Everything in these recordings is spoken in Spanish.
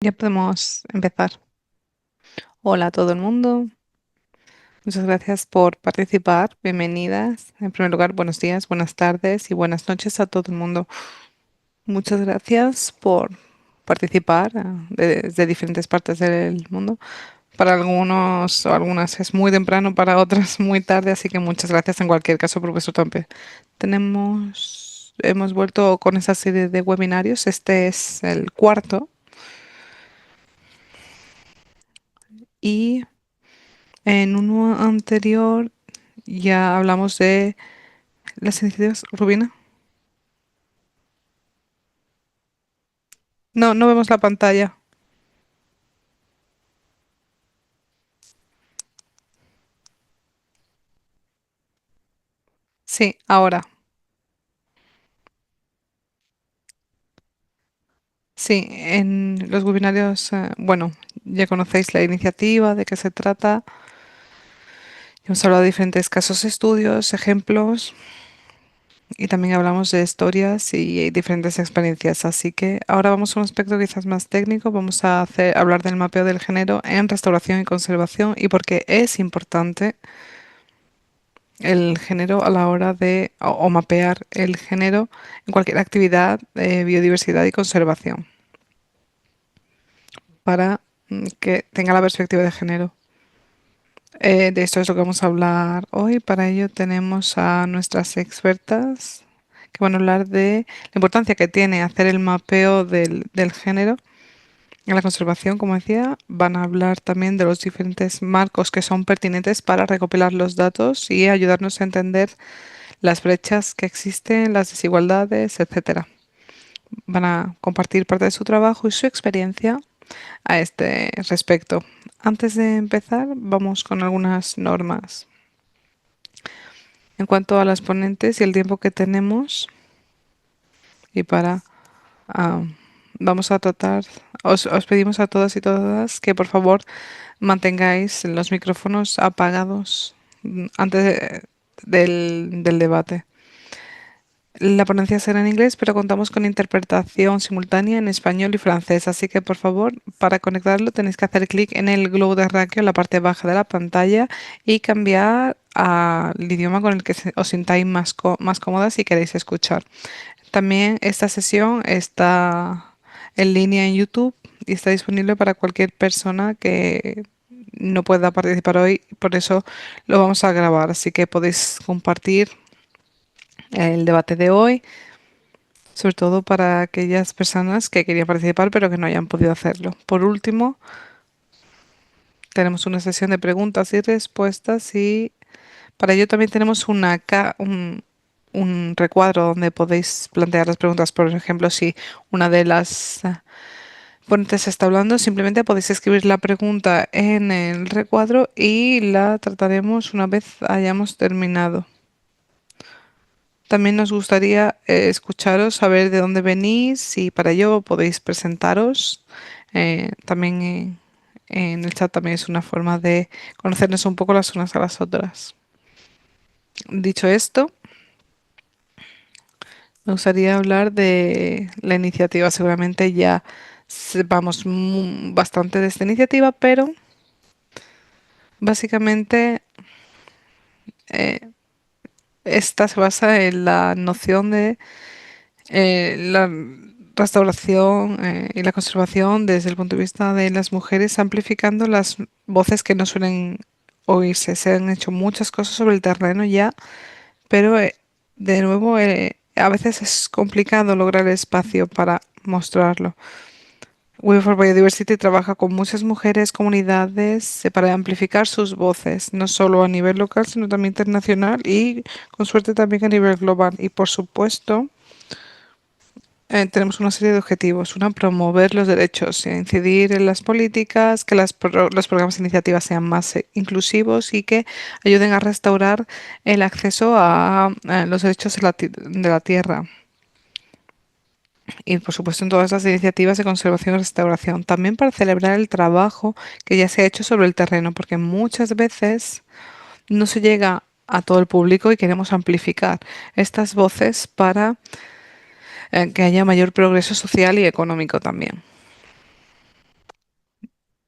Ya podemos empezar. Hola a todo el mundo. Muchas gracias por participar. Bienvenidas. En primer lugar, buenos días, buenas tardes y buenas noches a todo el mundo. Muchas gracias por participar desde diferentes partes del mundo. Para algunos o algunas es muy temprano, para otras muy tarde, así que muchas gracias en cualquier caso, profesor Tompe. Hemos vuelto con esa serie de webinarios. Este es el cuarto y en uno anterior ya hablamos de las iniciativas. Rubina. No, no vemos la pantalla. Sí, ahora. Sí, en los webinarios, bueno, ya conocéis la iniciativa, de qué se trata. Hemos hablado de diferentes casos, estudios, ejemplos y también hablamos de historias y diferentes experiencias. Así que ahora vamos a un aspecto quizás más técnico. Vamos a hablar del mapeo del género en restauración y conservación y por qué es importante el género a la hora de o mapear el género en cualquier actividad de biodiversidad y conservación para que tenga la perspectiva de género. De esto es lo que vamos a hablar hoy. Para ello tenemos a nuestras expertas que van a hablar de la importancia que tiene hacer el mapeo del género en la conservación, como decía. Van a hablar también de los diferentes marcos que son pertinentes para recopilar los datos y ayudarnos a entender las brechas que existen, las desigualdades, etcétera. Van a compartir parte de su trabajo y su experiencia a este respecto. Antes de empezar, vamos con algunas normas. En cuanto a las ponentes y el tiempo que tenemos, y para ah, vamos a tratar, os pedimos a todas y todas que por favor mantengáis los micrófonos apagados antes del debate. La ponencia será en inglés, pero contamos con interpretación simultánea en español y francés, así que por favor, para conectarlo tenéis que hacer clic en el globo de radio en la parte baja de la pantalla y cambiar al idioma con el que os sintáis más cómodas si queréis escuchar. También esta sesión está en línea en YouTube y está disponible para cualquier persona que no pueda participar hoy, por eso lo vamos a grabar, así que podéis compartir el debate de hoy, sobre todo para aquellas personas que querían participar pero que no hayan podido hacerlo. Por último, tenemos una sesión de preguntas y respuestas y para ello también tenemos un recuadro donde podéis plantear las preguntas. Por ejemplo, si una de las ponentes está hablando, simplemente podéis escribir la pregunta en el recuadro y la trataremos una vez hayamos terminado. También nos gustaría escucharos, saber de dónde venís y para ello podéis presentaros. También en el chat también es una forma de conocernos un poco las unas a las otras. Dicho esto, me gustaría hablar de la iniciativa. Seguramente ya sepamos bastante de esta iniciativa, pero básicamente eh, esta se basa en la noción de la restauración y la conservación desde el punto de vista de las mujeres, amplificando las voces que no suelen oírse. Se han hecho muchas cosas sobre el terreno ya, pero de nuevo a veces es complicado lograr espacio para mostrarlo. We for Biodiversity trabaja con muchas mujeres, comunidades, para amplificar sus voces, no solo a nivel local, sino también internacional y con suerte también a nivel global. Y por supuesto, tenemos una serie de objetivos. Una, promover los derechos, incidir en las políticas, que los programas e iniciativas sean más inclusivos y que ayuden a restaurar el acceso a los derechos de la tierra. Y por supuesto en todas las iniciativas de conservación y restauración. También para celebrar el trabajo que ya se ha hecho sobre el terreno, porque muchas veces no se llega a todo el público y queremos amplificar estas voces para que haya mayor progreso social y económico también.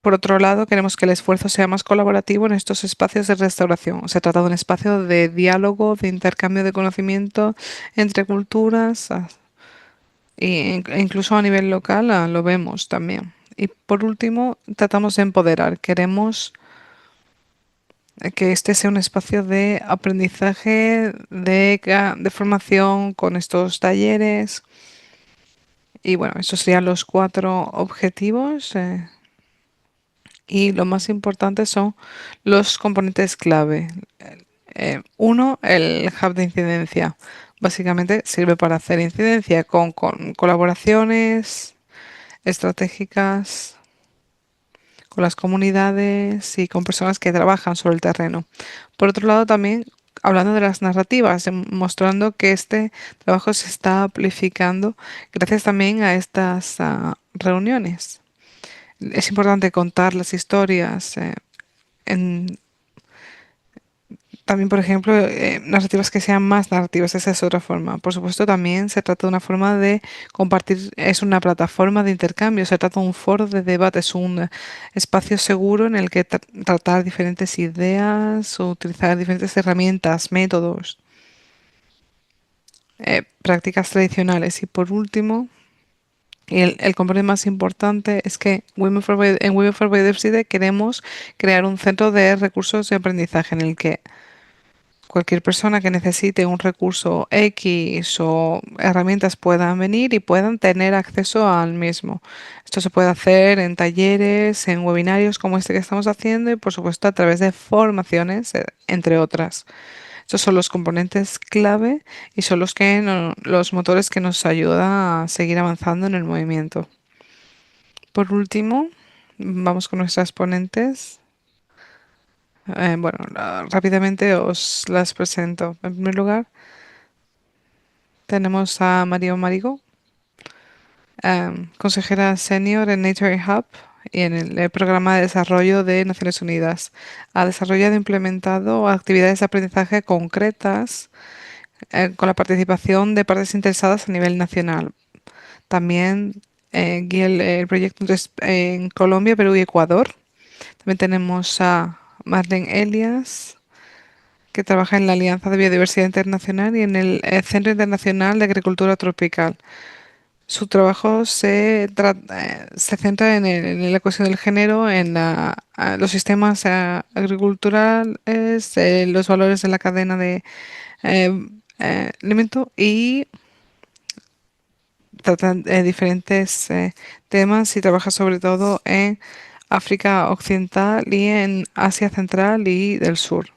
Por otro lado, queremos que el esfuerzo sea más colaborativo en estos espacios de restauración. Se trata de un espacio de diálogo, de intercambio de conocimiento entre culturas e incluso a nivel local lo vemos también. Y por último, tratamos de empoderar. Queremos que este sea un espacio de aprendizaje, de formación con estos talleres. Y bueno, estos serían los cuatro objetivos. Y lo más importante son los componentes clave. Uno, el hub de incidencia. Básicamente sirve para hacer incidencia con colaboraciones estratégicas con las comunidades y con personas que trabajan sobre el terreno. Por otro lado, también hablando de las narrativas, mostrando que este trabajo se está amplificando gracias también a estas reuniones. Es importante contar las historias. En, También, por ejemplo, narrativas que sean más narrativas, esa es otra forma. Por supuesto, también se trata de una forma de compartir, es una plataforma de intercambio, se trata de un foro de debate, es un espacio seguro en el que tratar diferentes ideas o utilizar diferentes herramientas, métodos, prácticas tradicionales. Y por último, y el componente más importante es que en Women for Biodiversity queremos crear un centro de recursos de aprendizaje en el que cualquier persona que necesite un recurso X o herramientas puedan venir y puedan tener acceso al mismo. Esto se puede hacer en talleres, en webinarios como este que estamos haciendo y por supuesto a través de formaciones, entre otras. Estos son los componentes clave y son los motores que nos ayudan a seguir avanzando en el movimiento. Por último, vamos con nuestras ponentes. Bueno, rápidamente os las presento. En primer lugar, tenemos a Mario Marigo, consejera senior en Nature Hub y en el programa de desarrollo de Naciones Unidas. Ha desarrollado e implementado actividades de aprendizaje concretas con la participación de partes interesadas a nivel nacional. También guía el proyecto en Colombia, Perú y Ecuador. También tenemos a Marlene Elias, que trabaja en la Alianza de Biodiversidad Internacional y en el Centro Internacional de Agricultura Tropical. Su trabajo se centra en la cuestión del género, en los sistemas agriculturales, los valores de la cadena de eh, alimento y trata diferentes temas y trabaja sobre todo en África Occidental y en Asia Central y del Sur.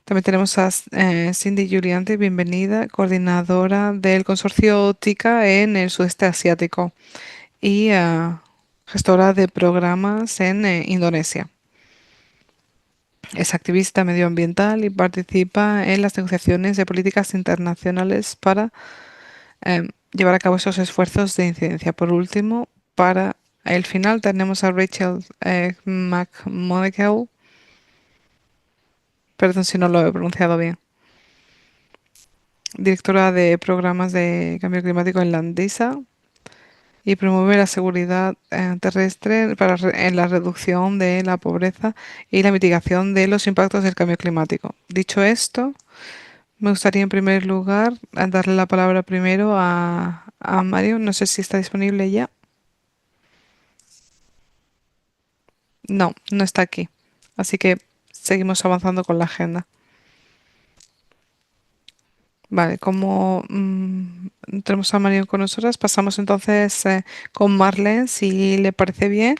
También tenemos a Cindy Giuliante, bienvenida, coordinadora del consorcio TICA en el sudeste asiático y gestora de programas en Indonesia. Es activista medioambiental y participa en las negociaciones de políticas internacionales para llevar a cabo esos esfuerzos de incidencia. Por último, para el final tenemos a Rachel McMonagle, perdón si no lo he pronunciado bien, directora de programas de cambio climático en Landisa y promueve la seguridad terrestre en la reducción de la pobreza y la mitigación de los impactos del cambio climático. Dicho esto, me gustaría en primer lugar darle la palabra primero a Mario. No sé si está disponible ya. No, no está aquí. Así que seguimos avanzando con la agenda. Vale, como tenemos a Mario con nosotras, pasamos entonces con Marlene, si le parece bien,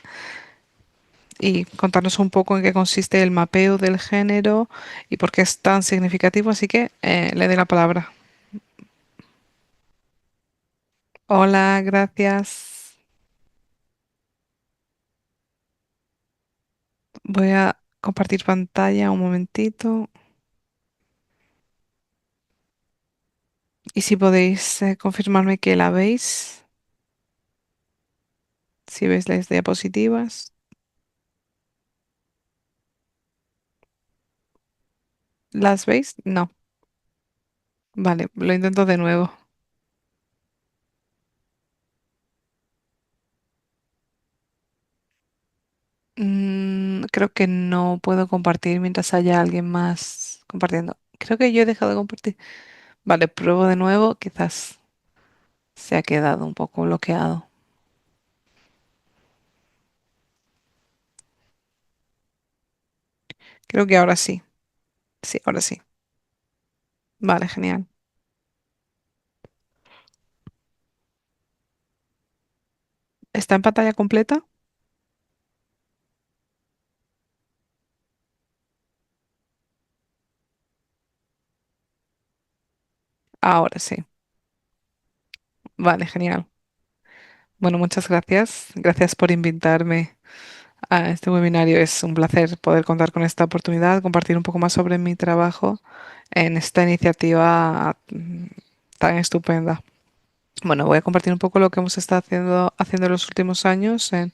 y contarnos un poco en qué consiste el mapeo del género y por qué es tan significativo. Así que le doy la palabra. Hola, gracias. Voy a compartir pantalla un momentito. Y si podéis confirmarme que la veis, si veis las diapositivas. ¿Las veis? No. Vale, lo intento de nuevo. Creo que no puedo compartir mientras haya alguien más compartiendo. Creo que yo he dejado de compartir. Vale, pruebo de nuevo. Quizás se ha quedado un poco bloqueado. Creo que ahora sí. Sí, ahora sí. Vale, genial. ¿Está en pantalla completa? Ahora sí. Vale, genial. Bueno, muchas gracias. Gracias por invitarme a este webinario. Es un placer poder contar con esta oportunidad, compartir un poco más sobre mi trabajo en esta iniciativa tan estupenda. Bueno, voy a compartir un poco lo que hemos estado haciendo en los últimos años en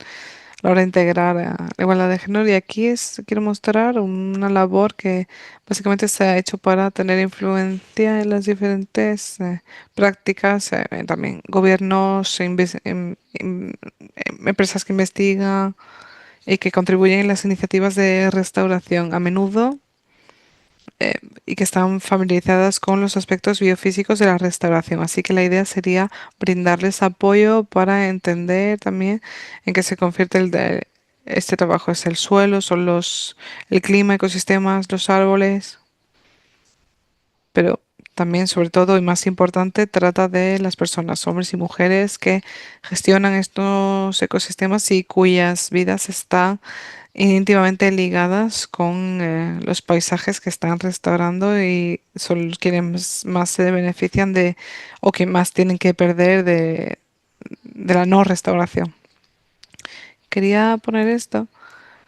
la hora de integrar la igualdad de género. Y aquí quiero mostrar una labor que básicamente se ha hecho para tener influencia en las diferentes prácticas, también gobiernos, empresas que investigan y que contribuyen en las iniciativas de restauración. A menudo eh, y que están familiarizadas con los aspectos biofísicos de la restauración. Así que la idea sería brindarles apoyo para entender también en qué se convierte este trabajo. Es el suelo, son el clima, ecosistemas, los árboles, pero también, sobre todo y más importante, trata de las personas, hombres y mujeres que gestionan estos ecosistemas y cuyas vidas están íntimamente ligadas con los paisajes que están restaurando y son quienes más se benefician de o que más tienen que perder de la no restauración. Quería poner esto,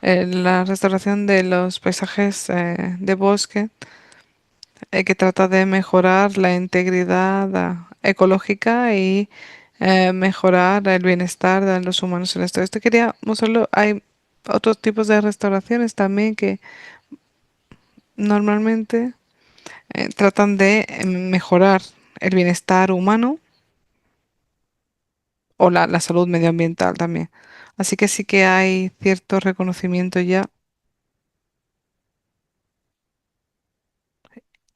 la restauración de los paisajes de bosque, que trata de mejorar la integridad ecológica y mejorar el bienestar de los humanos en esto. Quería mostrarlo. Hay otros tipos de restauraciones también que normalmente tratan de mejorar el bienestar humano o la salud medioambiental también. Así que sí que hay cierto reconocimiento ya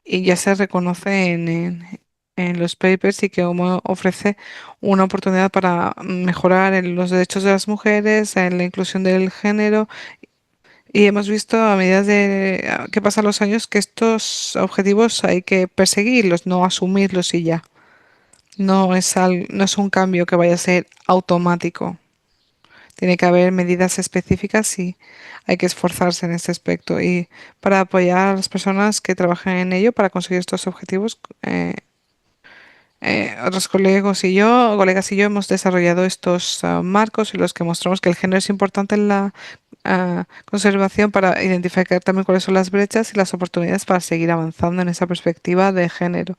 y ya se reconoce en los papers y que como ofrece una oportunidad para mejorar en los derechos de las mujeres, en la inclusión del género. Y hemos visto a medida que pasan los años que estos objetivos hay que perseguirlos, no asumirlos y ya. No es un cambio que vaya a ser automático. Tiene que haber medidas específicas y hay que esforzarse en este aspecto. Y para apoyar a las personas que trabajan en ello para conseguir estos objetivos, otros colegas y yo hemos desarrollado estos marcos en los que mostramos que el género es importante en la conservación para identificar también cuáles son las brechas y las oportunidades para seguir avanzando en esa perspectiva de género.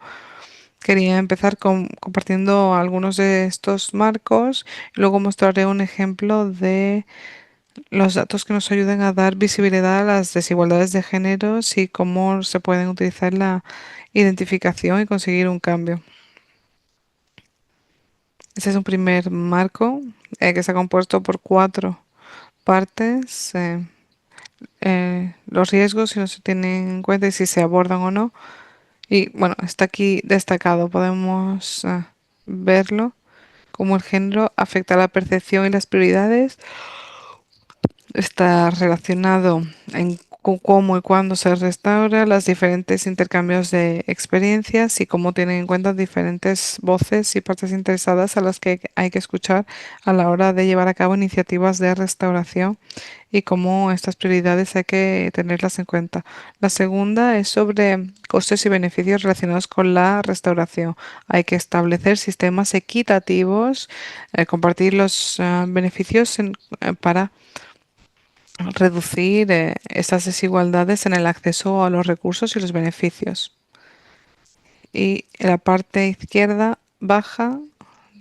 Quería empezar compartiendo algunos de estos marcos y luego mostraré un ejemplo de los datos que nos ayuden a dar visibilidad a las desigualdades de géneros y cómo se pueden utilizar la identificación y conseguir un cambio. Este es un primer marco que está compuesto por cuatro partes. Los riesgos, si no se tienen en cuenta y si se abordan o no. Y bueno, está aquí destacado, podemos verlo, cómo el género afecta la percepción y las prioridades. Está relacionado en cómo y cuándo se restaura, los diferentes intercambios de experiencias y cómo tienen en cuenta diferentes voces y partes interesadas a las que hay que escuchar a la hora de llevar a cabo iniciativas de restauración y cómo estas prioridades hay que tenerlas en cuenta. La segunda es sobre costes y beneficios relacionados con la restauración. Hay que establecer sistemas equitativos, compartir los beneficios para reducir estas desigualdades en el acceso a los recursos y los beneficios. Y en la parte izquierda baja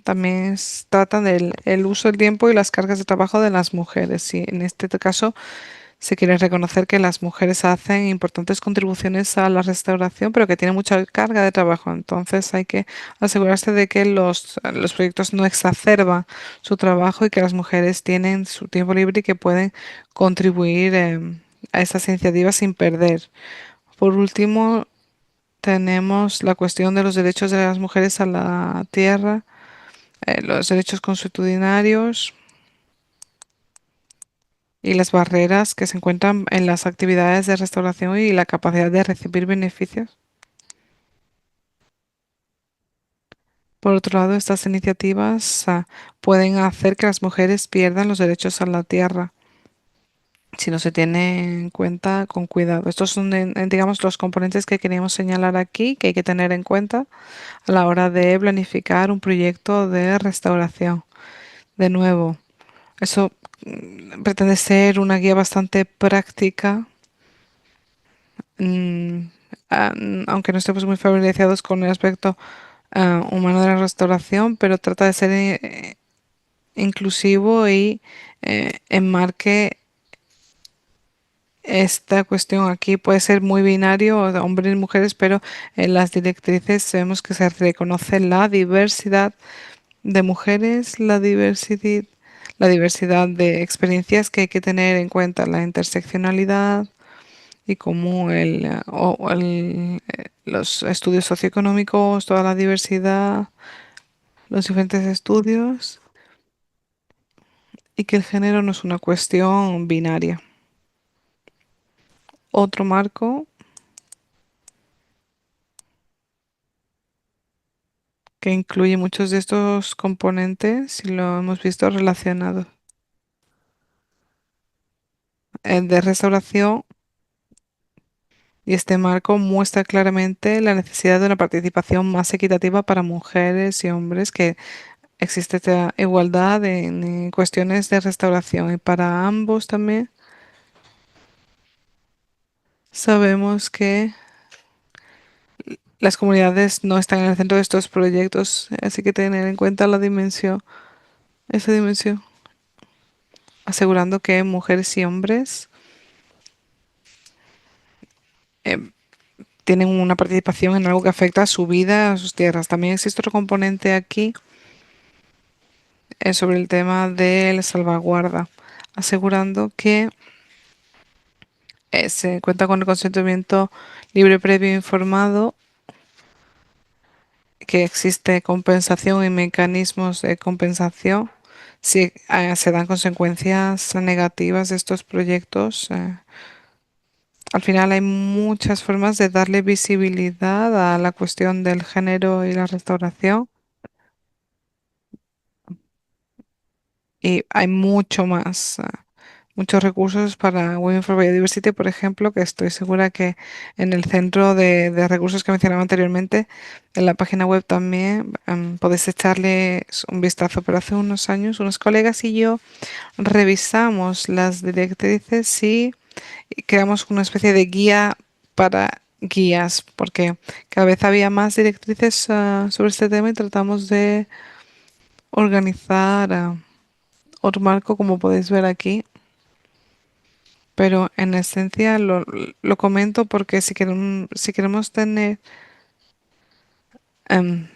también tratan del el uso del tiempo y las cargas de trabajo de las mujeres. Y en este caso Se quiere reconocer que las mujeres hacen importantes contribuciones a la restauración, pero que tienen mucha carga de trabajo. Entonces hay que asegurarse de que los proyectos no exacerban su trabajo y que las mujeres tienen su tiempo libre y que pueden contribuir a estas iniciativas sin perder. Por último, tenemos la cuestión de los derechos de las mujeres a la tierra, los derechos consuetudinarios y las barreras que se encuentran en las actividades de restauración y la capacidad de recibir beneficios. Por otro lado, estas iniciativas pueden hacer que las mujeres pierdan los derechos a la tierra si no se tiene en cuenta con cuidado. Estos son, digamos, los componentes que queríamos señalar aquí, que hay que tener en cuenta a la hora de planificar un proyecto de restauración. De nuevo, eso pretende ser una guía bastante práctica, mm, aunque no estemos muy familiarizados con el aspecto humano de la restauración, pero trata de ser inclusivo y enmarque esta cuestión aquí. Puede ser muy binario, hombres y mujeres, pero en las directrices vemos que se reconoce la diversidad de mujeres, la diversidad de experiencias que hay que tener en cuenta, la interseccionalidad y cómo los estudios socioeconómicos, toda la diversidad, los diferentes estudios y que el género no es una cuestión binaria. Otro marco que incluye muchos de estos componentes y lo hemos visto relacionado. El de restauración y este marco muestra claramente la necesidad de una participación más equitativa para mujeres y hombres, que existe esta igualdad en cuestiones de restauración y para ambos también sabemos que las comunidades no están en el centro de estos proyectos, así que tener en cuenta esa dimensión, asegurando que mujeres y hombres eh, tienen una participación en algo que afecta a su vida, a sus tierras. También existe otro componente aquí sobre el tema de la salvaguarda, asegurando que se cuenta con el consentimiento libre, previo e informado, que existe compensación y mecanismos de compensación si se dan consecuencias negativas de estos proyectos. Al final hay muchas formas de darle visibilidad a la cuestión del género y la restauración. Y hay mucho más, muchos recursos para Women for Biodiversity, por ejemplo, que estoy segura que en el centro de recursos que mencionaba anteriormente, en la página web también podéis echarle un vistazo. Pero hace unos años, unos colegas y yo revisamos las directrices y creamos una especie de guía para guías, porque cada vez había más directrices sobre este tema y tratamos de organizar. Otro marco, como podéis ver aquí, pero en esencia lo comento porque si queremos tener em,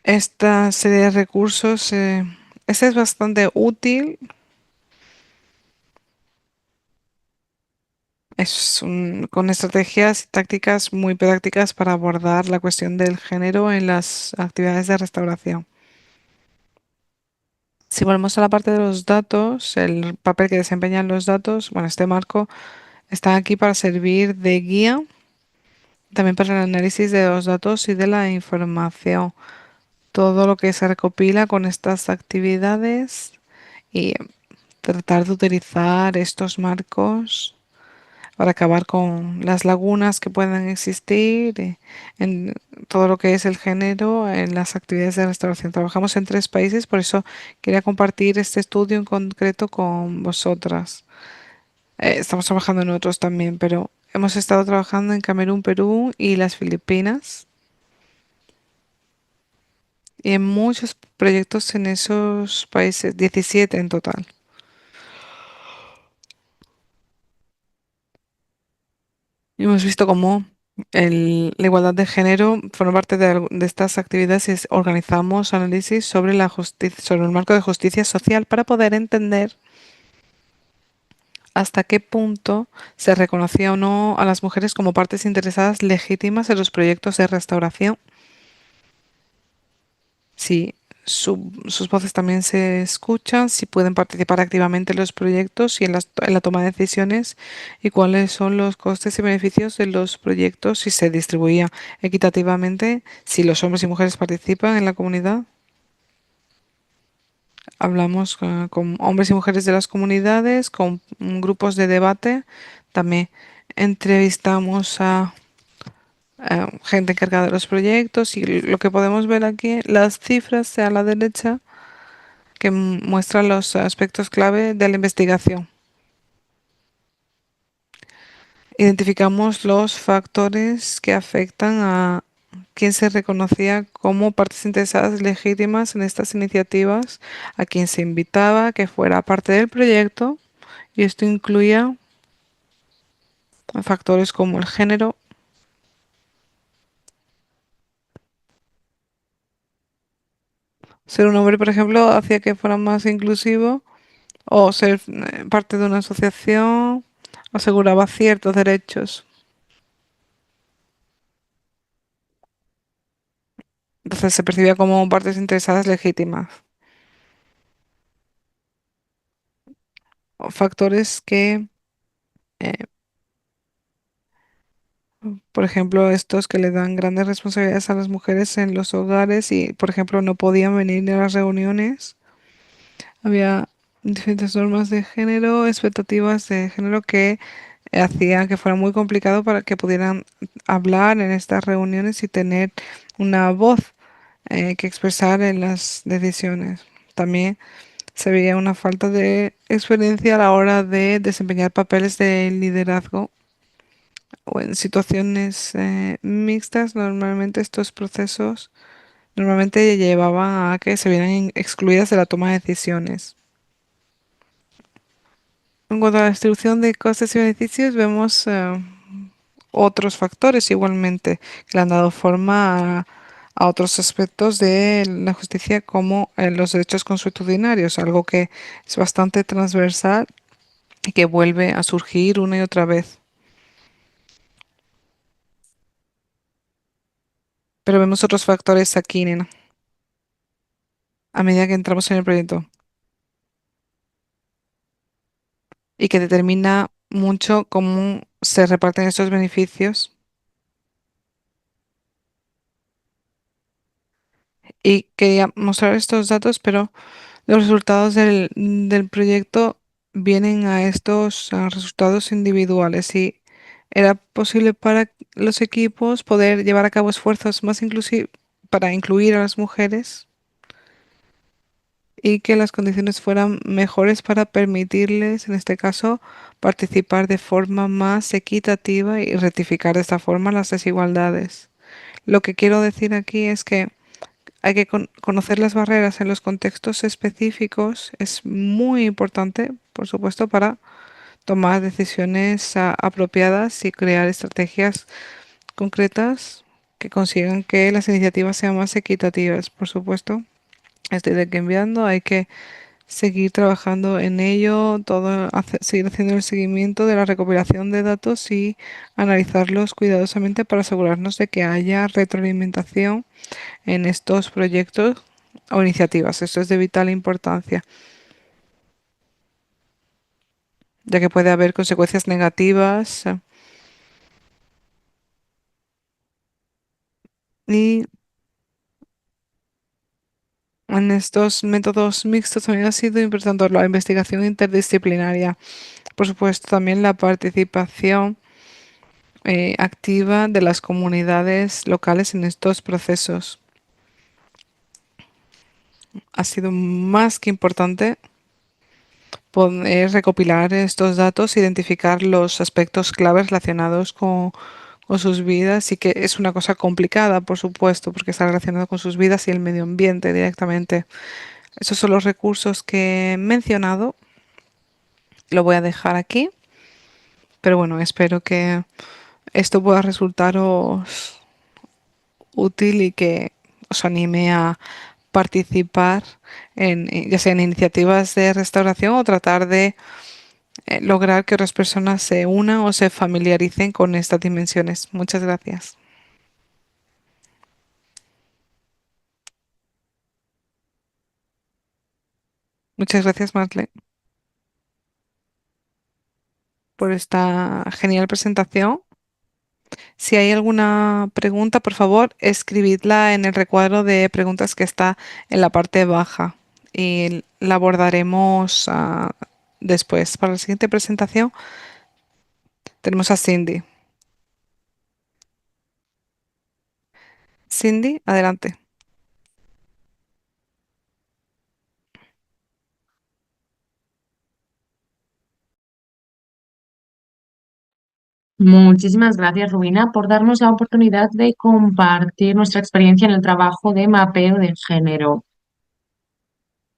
esta serie de recursos, este es bastante útil. Con estrategias y tácticas muy prácticas para abordar la cuestión del género en las actividades de restauración. Si volvemos a la parte de los datos, el papel que desempeñan los datos, bueno, este marco está aquí para servir de guía, también para el análisis de los datos y de la información. Todo lo que se recopila con estas actividades y tratar de utilizar estos marcos para acabar con las lagunas que puedan existir en todo lo que es el género en las actividades de restauración. Trabajamos en 3 países, por eso quería compartir este estudio en concreto con vosotras. Estamos trabajando en otros también, pero hemos estado trabajando en Camerún, Perú y las Filipinas. Y en muchos proyectos en esos países, 17 en total. Y hemos visto cómo la igualdad de género forma parte de estas actividades y organizamos análisis sobre sobre el marco de justicia social para poder entender hasta qué punto se reconocía o no a las mujeres como partes interesadas legítimas en los proyectos de restauración, si sus voces también se escuchan, si pueden participar activamente en los proyectos y en la toma de decisiones, y cuáles son los costes y beneficios de los proyectos, si se distribuía equitativamente, si los hombres y mujeres participan en la comunidad. Hablamos con hombres y mujeres de las comunidades, con grupos de debate. También entrevistamos a gente encargada de los proyectos, y lo que podemos ver aquí, las cifras a la derecha, que muestran los aspectos clave de la investigación. Identificamos los factores que afectan a quién se reconocía como partes interesadas legítimas en estas iniciativas, a quién se invitaba a que fuera parte del proyecto, y esto incluía factores como el género. Ser un hombre, por ejemplo, hacía que fuera más inclusivo, o ser parte de una asociación aseguraba ciertos derechos. Entonces se percibía como partes interesadas legítimas. O factores que, eh, por ejemplo, estos que le dan grandes responsabilidades a las mujeres en los hogares y, por ejemplo, no podían venir a las reuniones. Había diferentes normas de género, expectativas de género que hacían que fuera muy complicado para que pudieran hablar en estas reuniones y tener una voz que expresar en las decisiones. También se veía una falta de experiencia a la hora de desempeñar papeles de liderazgo, o en situaciones mixtas. Normalmente estos procesos normalmente llevaban a que se vieran excluidas de la toma de decisiones. En cuanto a la distribución de costes y beneficios, vemos otros factores igualmente que le han dado forma a otros aspectos de la justicia, como los derechos consuetudinarios, algo que es bastante transversal y que vuelve a surgir una y otra vez. Pero vemos otros factores aquí, nena, a medida que entramos en el proyecto, y que determina mucho cómo se reparten estos beneficios. Y quería mostrar estos datos, pero los resultados del proyecto vienen a estos resultados individuales, y era posible para los equipos poder llevar a cabo esfuerzos más inclusivos para incluir a las mujeres, y que las condiciones fueran mejores para permitirles, en este caso, participar de forma más equitativa y rectificar de esta forma las desigualdades. Lo que quiero decir aquí es que hay que conocer las barreras en los contextos específicos. Es muy importante, por supuesto, para tomar decisiones apropiadas y crear estrategias concretas que consigan que las iniciativas sean más equitativas. Por supuesto, estoy de que enviando, hay que seguir trabajando en ello, seguir haciendo el seguimiento de la recopilación de datos y analizarlos cuidadosamente para asegurarnos de que haya retroalimentación en estos proyectos o iniciativas. Esto es de vital importancia, ya que puede haber consecuencias negativas, y en estos métodos mixtos también ha sido importante la investigación interdisciplinaria. Por supuesto, también la participación activa de las comunidades locales en estos procesos ha sido más que importante. Poder recopilar estos datos, identificar los aspectos claves relacionados con sus vidas, y que es una cosa complicada, por supuesto, porque está relacionado con sus vidas y el medio ambiente directamente. Esos son los recursos que he mencionado. Lo voy a dejar aquí, pero bueno, espero que esto pueda resultaros útil y que os anime a participar en, ya sea en iniciativas de restauración o tratar de lograr que otras personas se unan o se familiaricen con estas dimensiones. Muchas gracias. Muchas gracias, Marle, por esta genial presentación. Si hay alguna pregunta, por favor, escribidla en el recuadro de preguntas que está en la parte baja y la abordaremos después. Para la siguiente presentación tenemos a Cindy. Cindy, adelante. Muchísimas gracias, Rubina, por darnos la oportunidad de compartir nuestra experiencia en el trabajo de mapeo de género.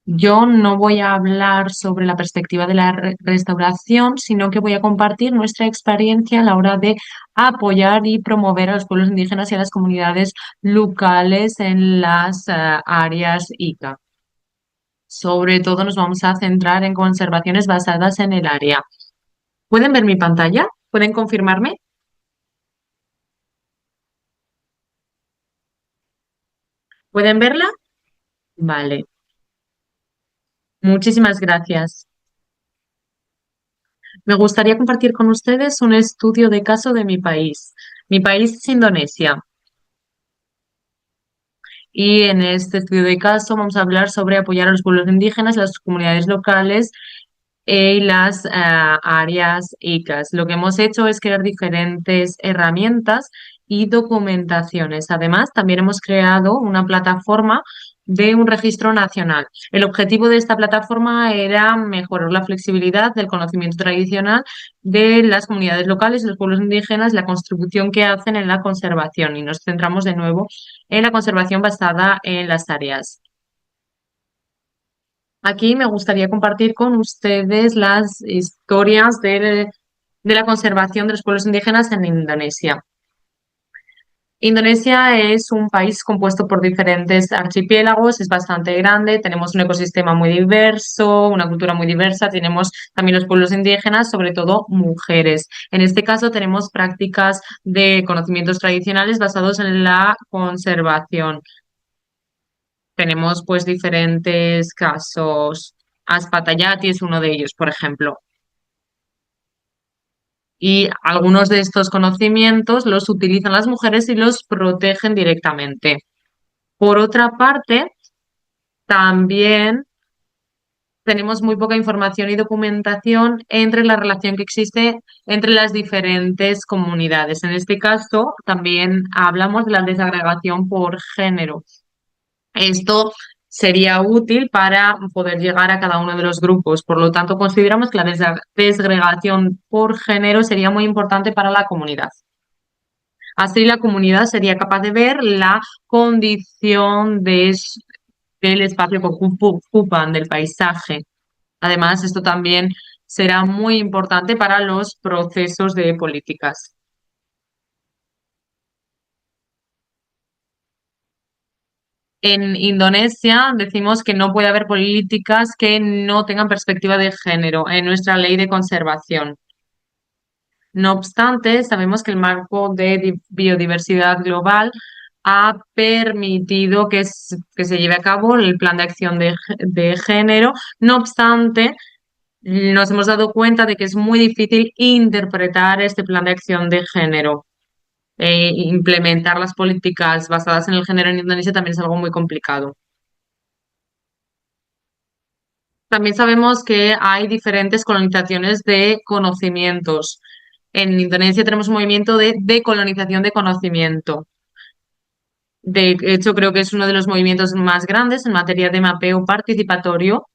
Yo no voy a hablar sobre la perspectiva de la restauración, sino que voy a compartir nuestra experiencia a la hora de apoyar y promover a los pueblos indígenas y a las comunidades locales en las áreas ICA. Sobre todo nos vamos a centrar en conservaciones basadas en el área. ¿Pueden ver mi pantalla? ¿Pueden confirmarme? ¿Pueden verla? Vale. Muchísimas gracias. Me gustaría compartir con ustedes un estudio de caso de mi país. Mi país es Indonesia y en este estudio de caso vamos a hablar sobre apoyar a los pueblos indígenas, las comunidades locales y las áreas ICAS. Lo que hemos hecho es crear diferentes herramientas y documentaciones. Además, también hemos creado una plataforma de un registro nacional. El objetivo de esta plataforma era mejorar la flexibilidad del conocimiento tradicional de las comunidades locales y los pueblos indígenas, la contribución que hacen en la conservación. Y nos centramos de nuevo en la conservación basada en las áreas. Aquí me gustaría compartir con ustedes las historias de la conservación de los pueblos indígenas en Indonesia. Indonesia es un país compuesto por diferentes archipiélagos, es bastante grande, tenemos un ecosistema muy diverso, una cultura muy diversa, tenemos también los pueblos indígenas, sobre todo mujeres. En este caso tenemos prácticas de conocimientos tradicionales basados en la conservación. Tenemos pues diferentes casos. Aspatayati es uno de ellos, por ejemplo. Y algunos de estos conocimientos los utilizan las mujeres y los protegen directamente. Por otra parte, también tenemos muy poca información y documentación entre la relación que existe entre las diferentes comunidades. En este caso, también hablamos de la desagregación por género. Esto sería útil para poder llegar a cada uno de los grupos. Por lo tanto, consideramos que la desagregación por género sería muy importante para la comunidad. Así la comunidad sería capaz de ver la condición del espacio que ocupan, del paisaje. Además, esto también será muy importante para los procesos de políticas. En Indonesia decimos que no puede haber políticas que no tengan perspectiva de género en nuestra ley de conservación. No obstante, sabemos que el marco de biodiversidad global ha permitido que se lleve a cabo el plan de acción de género. No obstante, nos hemos dado cuenta de que es muy difícil interpretar este plan de acción de género. Implementar las políticas basadas en el género en Indonesia también es algo muy complicado. También sabemos que hay diferentes colonizaciones de conocimientos. En Indonesia tenemos un movimiento de decolonización de conocimiento. De hecho, creo que es uno de los movimientos más grandes en materia de mapeo participatorio.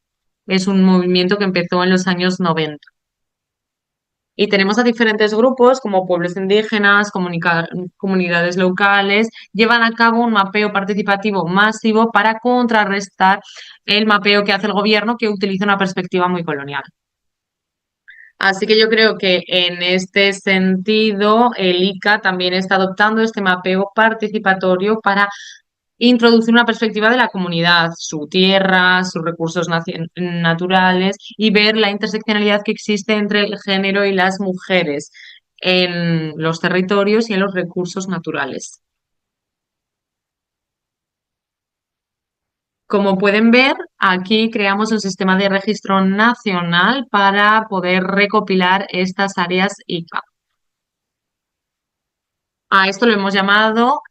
Es un movimiento que empezó en los años 90. Y tenemos a diferentes grupos como pueblos indígenas, comunidades locales, llevan a cabo un mapeo participativo masivo para contrarrestar el mapeo que hace el gobierno que utiliza una perspectiva muy colonial. Así que yo creo que en este sentido el ICA también está adoptando este mapeo participatorio para introducir una perspectiva de la comunidad, su tierra, sus recursos naturales y ver la interseccionalidad que existe entre el género y las mujeres en los territorios y en los recursos naturales. Como pueden ver, aquí creamos un sistema de registro nacional para poder recopilar estas áreas ICA. A esto lo hemos llamado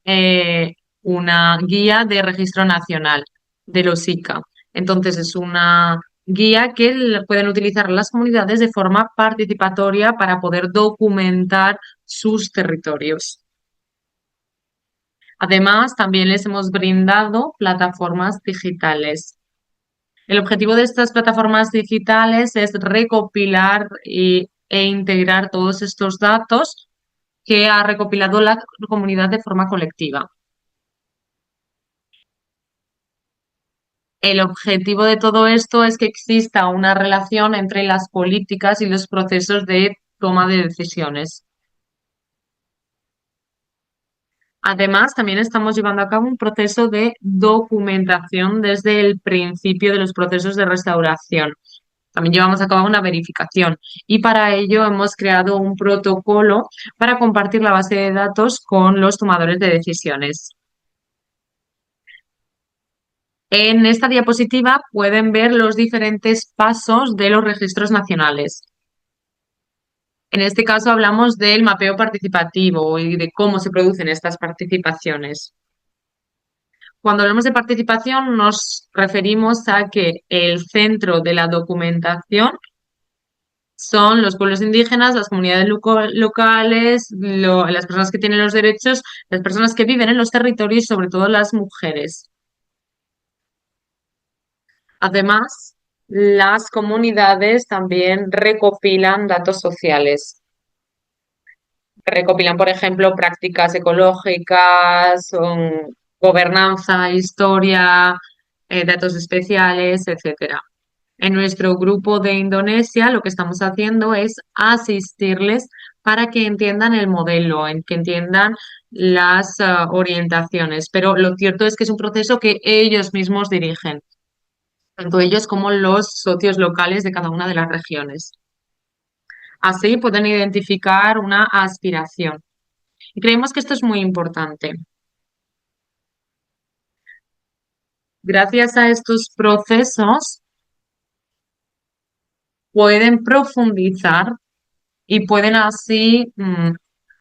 una guía de registro nacional de los ICA. Entonces, es una guía que pueden utilizar las comunidades de forma participatoria para poder documentar sus territorios. Además, también les hemos brindado plataformas digitales. El objetivo de estas plataformas digitales es recopilar e integrar todos estos datos que ha recopilado la comunidad de forma colectiva. El objetivo de todo esto es que exista una relación entre las políticas y los procesos de toma de decisiones. Además, también estamos llevando a cabo un proceso de documentación desde el principio de los procesos de restauración. También llevamos a cabo una verificación y para ello hemos creado un protocolo para compartir la base de datos con los tomadores de decisiones. En esta diapositiva pueden ver los diferentes pasos de los registros nacionales. En este caso hablamos del mapeo participativo y de cómo se producen estas participaciones. Cuando hablamos de participación nos referimos a que el centro de la documentación son los pueblos indígenas, las comunidades locales, las personas que tienen los derechos, las personas que viven en los territorios y sobre todo las mujeres. Además, las comunidades también recopilan datos sociales. Recopilan, por ejemplo, prácticas ecológicas, gobernanza, historia, datos especiales, etcétera. En nuestro grupo de Indonesia, lo que estamos haciendo es asistirles para que entiendan el modelo, en que entiendan las orientaciones. Pero lo cierto es que es un proceso que ellos mismos dirigen, tanto ellos como los socios locales de cada una de las regiones. Así pueden identificar una aspiración. Y creemos que esto es muy importante. Gracias a estos procesos pueden profundizar y pueden así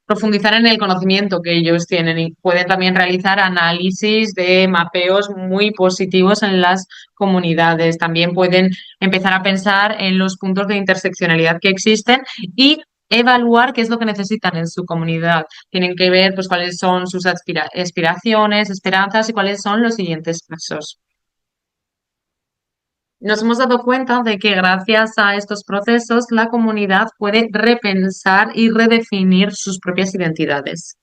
profundizar en el conocimiento que ellos tienen y pueden también realizar análisis de mapeos muy positivos en las comunidades. También pueden empezar a pensar en los puntos de interseccionalidad que existen y evaluar qué es lo que necesitan en su comunidad. Tienen que ver pues, cuáles son sus aspiraciones, esperanzas y cuáles son los siguientes pasos. Nos hemos dado cuenta de que gracias a estos procesos la comunidad puede repensar y redefinir sus propias identidades.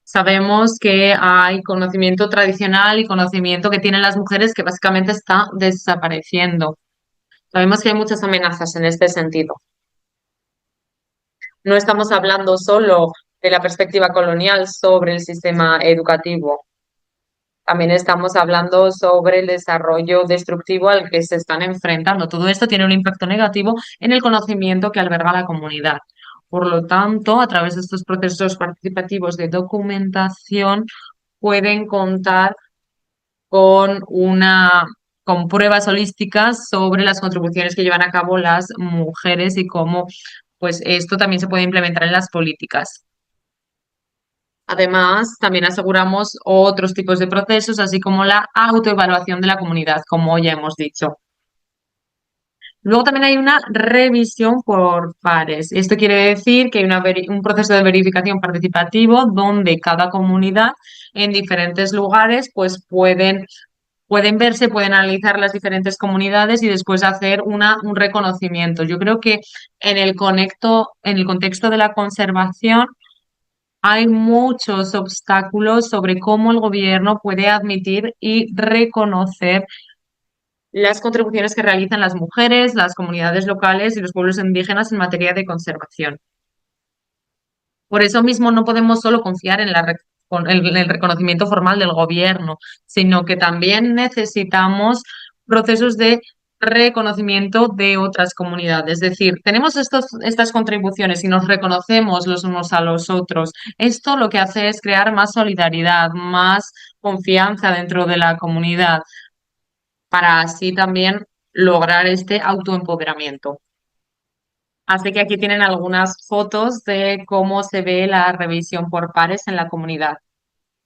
Sabemos que hay conocimiento tradicional y conocimiento que tienen las mujeres que básicamente está desapareciendo. Sabemos que hay muchas amenazas en este sentido. No estamos hablando solo de la perspectiva colonial sobre el sistema educativo. También estamos hablando sobre el desarrollo destructivo al que se están enfrentando. Todo esto tiene un impacto negativo en el conocimiento que alberga la comunidad. Por lo tanto, a través de estos procesos participativos de documentación, pueden contar con con pruebas holísticas sobre las contribuciones que llevan a cabo las mujeres y cómo pues esto también se puede implementar en las políticas. Además, también aseguramos otros tipos de procesos, así como la autoevaluación de la comunidad, como ya hemos dicho. Luego también hay una revisión por pares. Esto quiere decir que hay un proceso de verificación participativo donde cada comunidad en diferentes lugares pues pueden verse, pueden analizar las diferentes comunidades y después hacer un reconocimiento. Yo creo que en el contexto de la conservación hay muchos obstáculos sobre cómo el gobierno puede admitir y reconocer las contribuciones que realizan las mujeres, las comunidades locales y los pueblos indígenas en materia de conservación. Por eso mismo no podemos solo confiar en en el reconocimiento formal del gobierno, sino que también necesitamos procesos de reconocimiento de otras comunidades. Es decir, tenemos estas contribuciones y nos reconocemos los unos a los otros. Esto lo que hace es crear más solidaridad, más confianza dentro de la comunidad, para así también lograr este autoempoderamiento. Así que aquí tienen algunas fotos de cómo se ve la revisión por pares en la comunidad.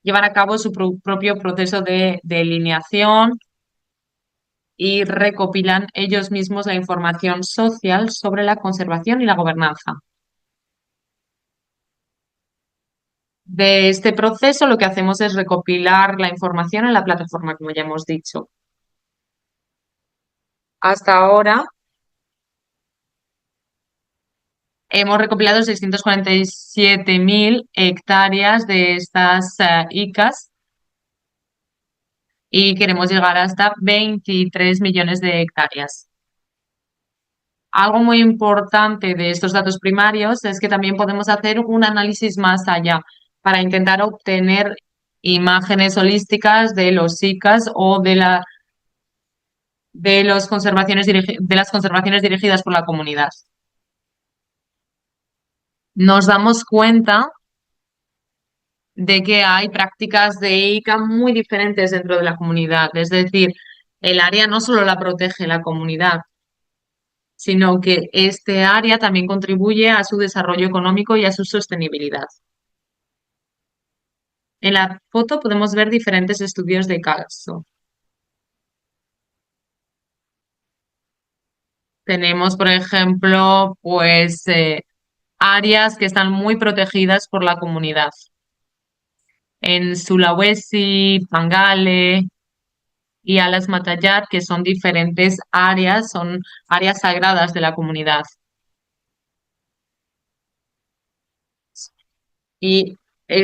Llevan a cabo su propio proceso de delineación y recopilan ellos mismos la información social sobre la conservación y la gobernanza. De este proceso lo que hacemos es recopilar la información en la plataforma, como ya hemos dicho. Hasta ahora hemos recopilado 647.000 hectáreas de estas ICAs y queremos llegar hasta 23 millones de hectáreas. Algo muy importante de estos datos primarios es que también podemos hacer un análisis más allá para intentar obtener imágenes holísticas de los ICAs o de las conservaciones dirigidas por la comunidad. Nos damos cuenta de que hay prácticas de ICA muy diferentes dentro de la comunidad. Es decir, el área no solo la protege la comunidad, sino que este área también contribuye a su desarrollo económico y a su sostenibilidad. En la foto podemos ver diferentes estudios de caso. Tenemos, por ejemplo, áreas que están muy protegidas por la comunidad. En Sulawesi, Pangale y Alas Matayat, que son diferentes áreas, son áreas sagradas de la comunidad. Y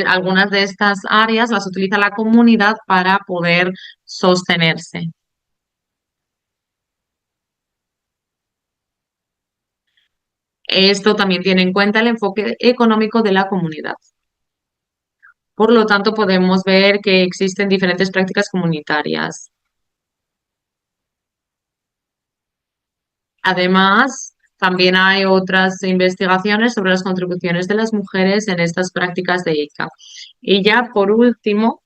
algunas de estas áreas las utiliza la comunidad para poder sostenerse. Esto también tiene en cuenta el enfoque económico de la comunidad. Por lo tanto, podemos ver que existen diferentes prácticas comunitarias. Además, también hay otras investigaciones sobre las contribuciones de las mujeres en estas prácticas de ICA. Y ya por último,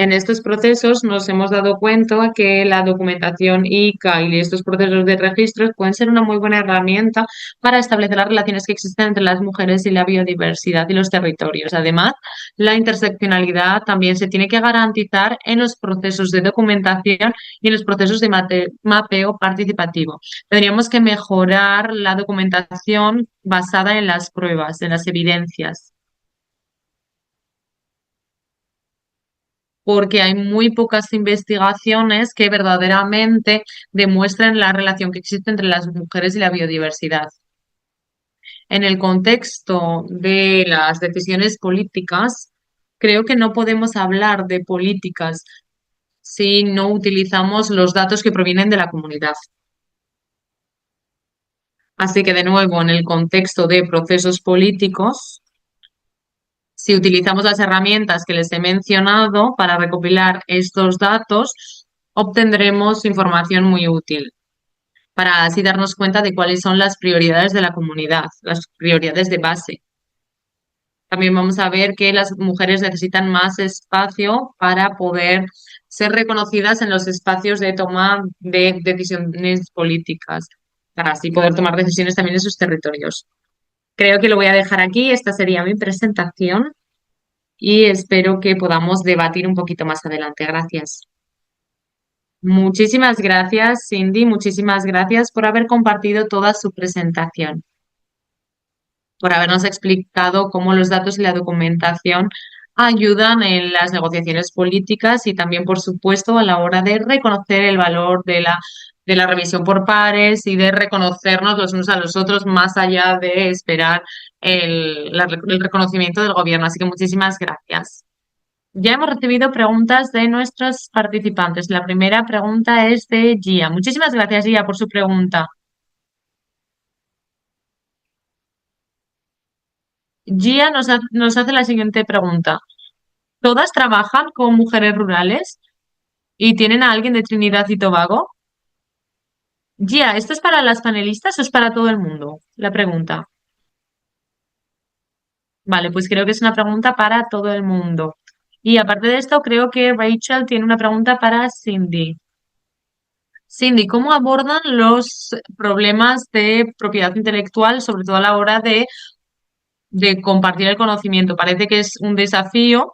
en estos procesos nos hemos dado cuenta que la documentación ICA y estos procesos de registro pueden ser una muy buena herramienta para establecer las relaciones que existen entre las mujeres y la biodiversidad y los territorios. Además, la interseccionalidad también se tiene que garantizar en los procesos de documentación y en los procesos de mapeo participativo. Tendríamos que mejorar la documentación basada en las pruebas, en las evidencias, porque hay muy pocas investigaciones que verdaderamente demuestren la relación que existe entre las mujeres y la biodiversidad. En el contexto de las decisiones políticas, creo que no podemos hablar de políticas si no utilizamos los datos que provienen de la comunidad. Así que, de nuevo, en el contexto de procesos políticos, si utilizamos las herramientas que les he mencionado para recopilar estos datos, obtendremos información muy útil para así darnos cuenta de cuáles son las prioridades de la comunidad, las prioridades de base. También vamos a ver que las mujeres necesitan más espacio para poder ser reconocidas en los espacios de toma de decisiones políticas, para así poder tomar decisiones también en sus territorios. Creo que lo voy a dejar aquí. Esta sería mi presentación y espero que podamos debatir un poquito más adelante. Gracias. Muchísimas gracias, Cindy. Muchísimas gracias por haber compartido toda su presentación, por habernos explicado cómo los datos y la documentación ayudan en las negociaciones políticas y también, por supuesto, a la hora de reconocer el valor de la revisión por pares y de reconocernos los unos a los otros más allá de esperar el reconocimiento del gobierno. Así que muchísimas gracias. Ya hemos recibido preguntas de nuestros participantes. La primera pregunta es de Gia. Muchísimas gracias, Gia, por su pregunta. Gia nos hace la siguiente pregunta. ¿Todas trabajan con mujeres rurales y tienen a alguien de Trinidad y Tobago? Gia, ¿esto es para las panelistas o es para todo el mundo? La pregunta. Vale, pues creo que es una pregunta para todo el mundo. Y aparte de esto, creo que Rachel tiene una pregunta para Cindy. Cindy, ¿cómo abordan los problemas de propiedad intelectual, sobre todo a la hora de compartir el conocimiento? Parece que es un desafío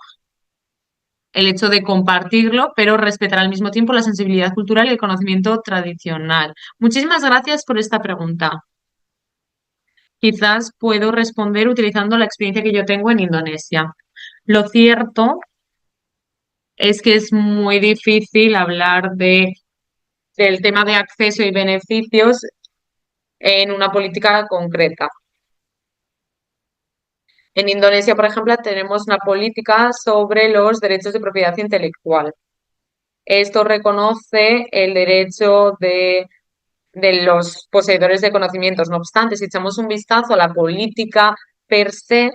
el hecho de compartirlo, pero respetar al mismo tiempo la sensibilidad cultural y el conocimiento tradicional. Muchísimas gracias por esta pregunta. Quizás puedo responder utilizando la experiencia que yo tengo en Indonesia. Lo cierto es que es muy difícil hablar del tema de acceso y beneficios en una política concreta. En Indonesia, por ejemplo, tenemos una política sobre los derechos de propiedad intelectual. Esto reconoce el derecho de los poseedores de conocimientos. No obstante, si echamos un vistazo a la política per se,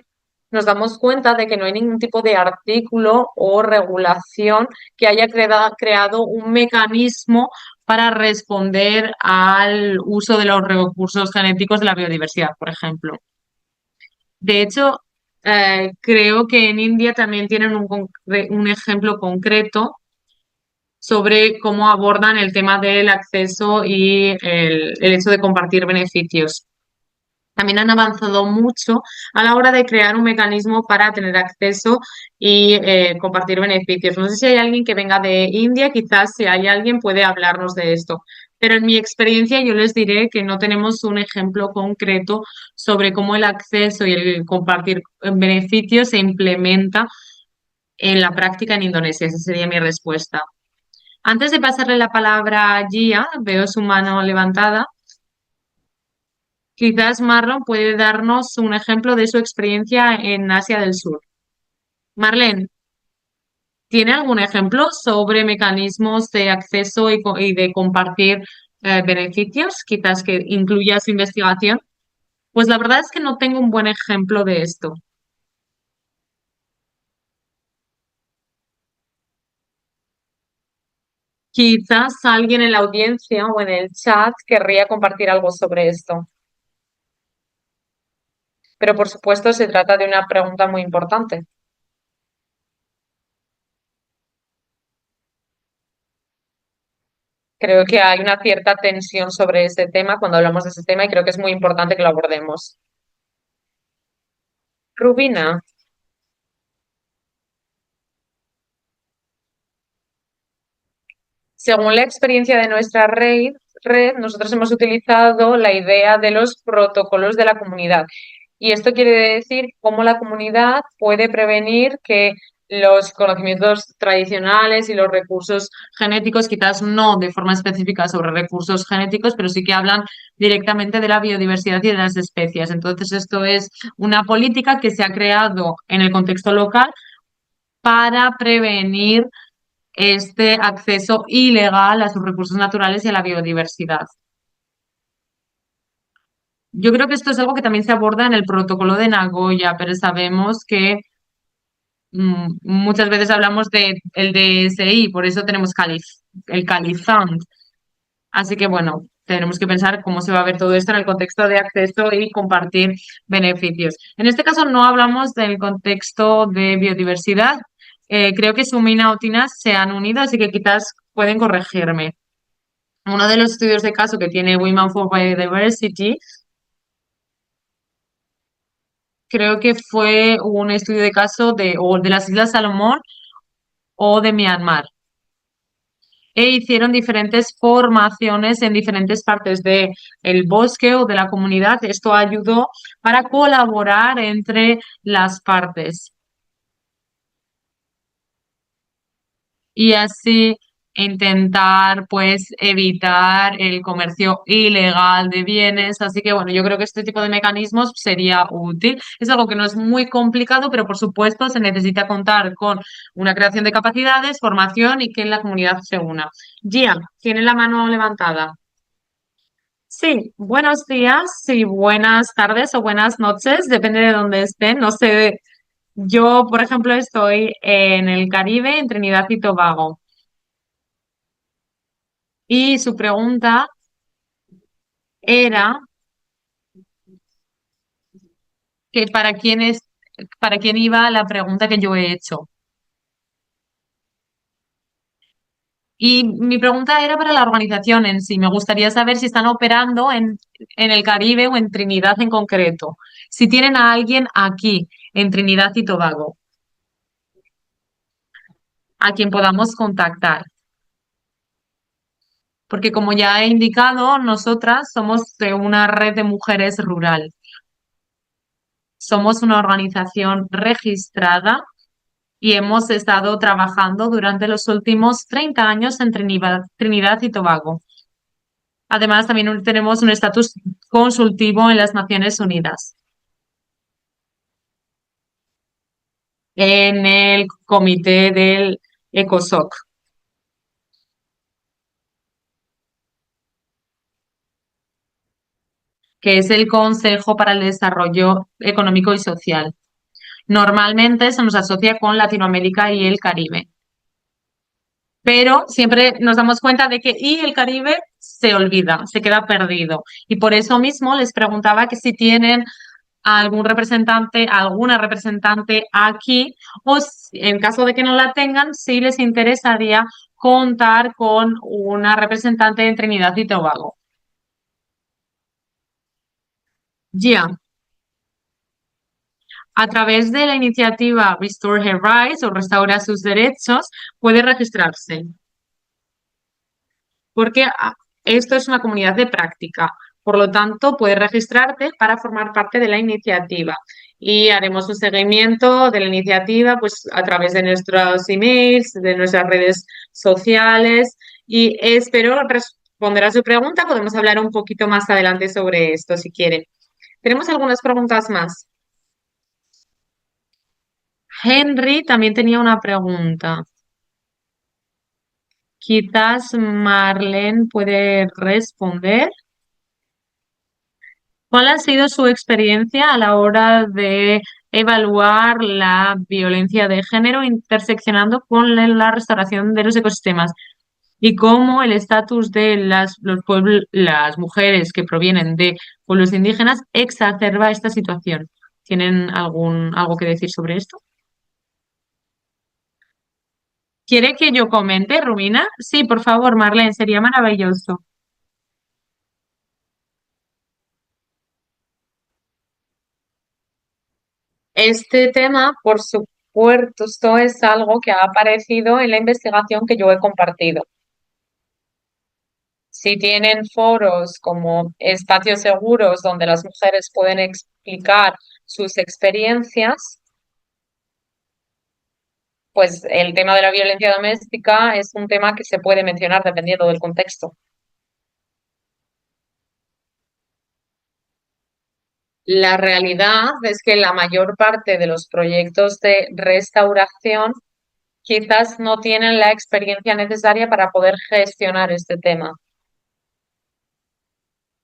nos damos cuenta de que no hay ningún tipo de artículo o regulación que haya creado un mecanismo para responder al uso de los recursos genéticos de la biodiversidad, por ejemplo. De hecho, creo que en India también tienen un ejemplo concreto sobre cómo abordan el tema del acceso y el hecho de compartir beneficios. También han avanzado mucho a la hora de crear un mecanismo para tener acceso y compartir beneficios. No sé si hay alguien que venga de India, quizás si hay alguien puede hablarnos de esto. Pero en mi experiencia yo les diré que no tenemos un ejemplo concreto sobre cómo el acceso y el compartir beneficios se implementa en la práctica en Indonesia. Esa sería mi respuesta. Antes de pasarle la palabra a Gia, veo su mano levantada. Quizás Marlon puede darnos un ejemplo de su experiencia en Asia del Sur. Marlene, ¿tiene algún ejemplo sobre mecanismos de acceso y de compartir beneficios? Quizás que incluya su investigación. Pues la verdad es que no tengo un buen ejemplo de esto. Quizás alguien en la audiencia o en el chat querría compartir algo sobre esto. Pero por supuesto se trata de una pregunta muy importante. Creo que hay una cierta tensión sobre ese tema cuando hablamos de ese tema y creo que es muy importante que lo abordemos. Rubina, según la experiencia de nuestra red, nosotros hemos utilizado la idea de los protocolos de la comunidad. Y esto quiere decir cómo la comunidad puede prevenir que los conocimientos tradicionales y los recursos genéticos, quizás no de forma específica sobre recursos genéticos, pero sí que hablan directamente de la biodiversidad y de las especies. Entonces, esto es una política que se ha creado en el contexto local para prevenir este acceso ilegal a sus recursos naturales y a la biodiversidad. Yo creo que esto es algo que también se aborda en el protocolo de Nagoya, pero sabemos que muchas veces hablamos de el DSI, por eso tenemos el Calizant. Así que bueno, tenemos que pensar cómo se va a ver todo esto en el contexto de acceso y compartir beneficios. En este caso no hablamos del contexto de biodiversidad. Creo que Sumina o Tina se han unido, así que quizás pueden corregirme. Uno de los estudios de caso que tiene Women for Biodiversity, creo que fue un estudio de caso o de las Islas Salomón o de Myanmar. E hicieron diferentes formaciones en diferentes partes del bosque o de la comunidad. Esto ayudó para colaborar entre las partes. Y así intentar pues evitar el comercio ilegal de bienes. Así que bueno, yo creo que este tipo de mecanismos sería útil. Es algo que no es muy complicado, pero por supuesto se necesita contar con una creación de capacidades, formación y que la comunidad se una. Gia, tiene la mano levantada. Sí, buenos días y buenas tardes o buenas noches, depende de dónde estén. No sé, yo, por ejemplo, estoy en el Caribe, en Trinidad y Tobago. Y su pregunta era que para quién iba la pregunta que yo he hecho. Y mi pregunta era para la organización en sí. Me gustaría saber si están operando en el Caribe o en Trinidad en concreto. Si tienen a alguien aquí, en Trinidad y Tobago, a quien podamos contactar. Porque como ya he indicado, nosotras somos de una red de mujeres rural. Somos una organización registrada y hemos estado trabajando durante los últimos 30 años en Trinidad y Tobago. Además, también tenemos un estatus consultivo en las Naciones Unidas, en el comité del ECOSOC, que es el Consejo para el Desarrollo Económico y Social. Normalmente se nos asocia con Latinoamérica y el Caribe, pero siempre nos damos cuenta de que y el Caribe se olvida, se queda perdido. Y por eso mismo les preguntaba que si tienen algún representante, alguna representante aquí, o en caso de que no la tengan, si les interesaría contar con una representante en Trinidad y Tobago. Ya, a través de la iniciativa Restore Her Rights o Restaura sus derechos, puede registrarse. Porque esto es una comunidad de práctica. Por lo tanto, puedes registrarte para formar parte de la iniciativa y haremos un seguimiento de la iniciativa pues, a través de nuestros emails, de nuestras redes sociales y espero responder a su pregunta. Podemos hablar un poquito más adelante sobre esto si quiere. Tenemos algunas preguntas más. Henry también tenía una pregunta. Quizás Marlene puede responder. ¿Cuál ha sido su experiencia a la hora de evaluar la violencia de género interseccionando con la restauración de los ecosistemas? Y cómo el estatus de las mujeres que provienen de pueblos indígenas exacerba esta situación. ¿Tienen algo que decir sobre esto? ¿Quiere que yo comente, Rumina? Sí, por favor, Marlene, sería maravilloso. Este tema, por supuesto, es algo que ha aparecido en la investigación que yo he compartido. Si tienen foros como espacios seguros donde las mujeres pueden explicar sus experiencias, pues el tema de la violencia doméstica es un tema que se puede mencionar dependiendo del contexto. La realidad es que la mayor parte de los proyectos de restauración quizás no tienen la experiencia necesaria para poder gestionar este tema.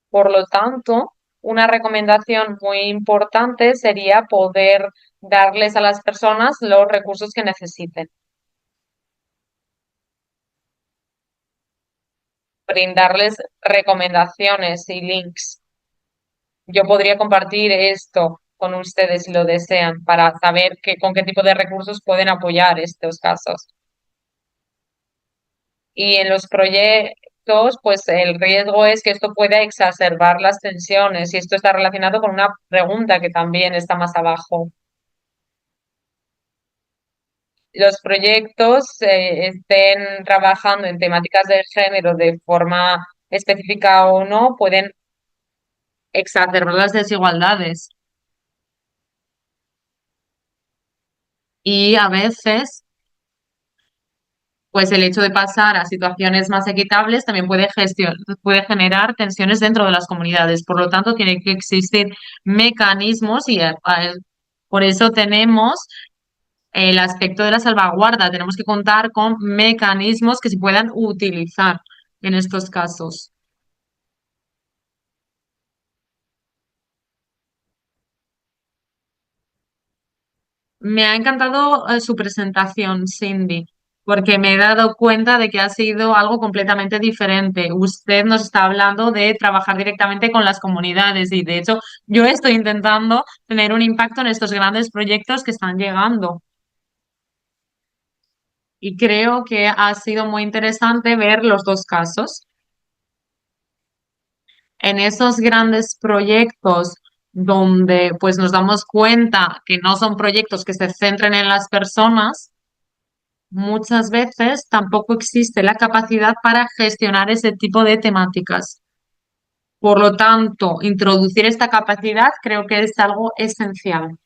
Por lo tanto, una recomendación muy importante sería poder darles a las personas los recursos que necesiten, brindarles recomendaciones y links. Yo podría compartir esto con ustedes si lo desean para saber con qué tipo de recursos pueden apoyar estos casos. Y en los proyectos, pues el riesgo es que esto pueda exacerbar las tensiones y esto está relacionado con una pregunta que también está más abajo. Los proyectos estén trabajando en temáticas de género de forma específica o no, pueden exacerbar las desigualdades. Y a veces pues el hecho de pasar a situaciones más equitables también puede generar tensiones dentro de las comunidades. Por lo tanto, tiene que existir mecanismos y por eso tenemos el aspecto de la salvaguarda. Tenemos que contar con mecanismos que se puedan utilizar en estos casos. Me ha encantado su presentación, Cindy, porque me he dado cuenta de que ha sido algo completamente diferente. Usted nos está hablando de trabajar directamente con las comunidades y, de hecho, yo estoy intentando tener un impacto en estos grandes proyectos que están llegando. Y creo que ha sido muy interesante ver los dos casos. En esos grandes proyectos donde pues nos damos cuenta que no son proyectos que se centren en las personas, muchas veces tampoco existe la capacidad para gestionar ese tipo de temáticas. Por lo tanto, introducir esta capacidad creo que es algo esencial.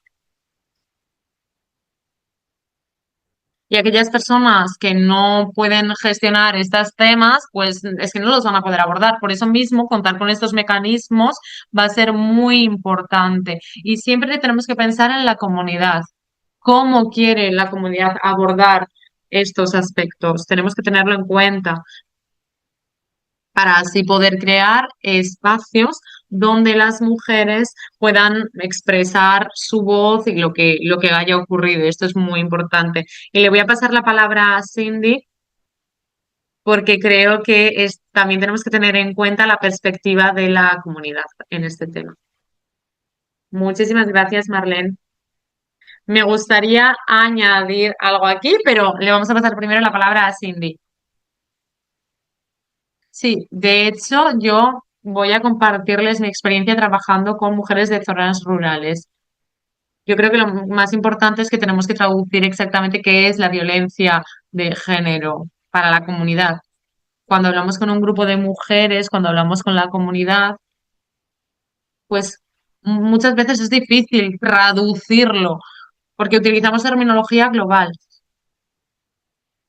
Y aquellas personas que no pueden gestionar estos temas, pues es que no los van a poder abordar. Por eso mismo, contar con estos mecanismos va a ser muy importante. Y siempre tenemos que pensar en la comunidad. ¿Cómo quiere la comunidad abordar estos aspectos? Tenemos que tenerlo en cuenta para así poder crear espacios donde las mujeres puedan expresar su voz y lo que haya ocurrido. Esto es muy importante. Y le voy a pasar la palabra a Cindy porque creo que también tenemos que tener en cuenta la perspectiva de la comunidad en este tema. Muchísimas gracias, Marlene. Me gustaría añadir algo aquí, pero le vamos a pasar primero la palabra a Cindy. Sí, de hecho, yo voy a compartirles mi experiencia trabajando con mujeres de zonas rurales. Yo creo que lo más importante es que tenemos que traducir exactamente qué es la violencia de género para la comunidad. Cuando hablamos con un grupo de mujeres, cuando hablamos con la comunidad, pues muchas veces es difícil traducirlo porque utilizamos terminología global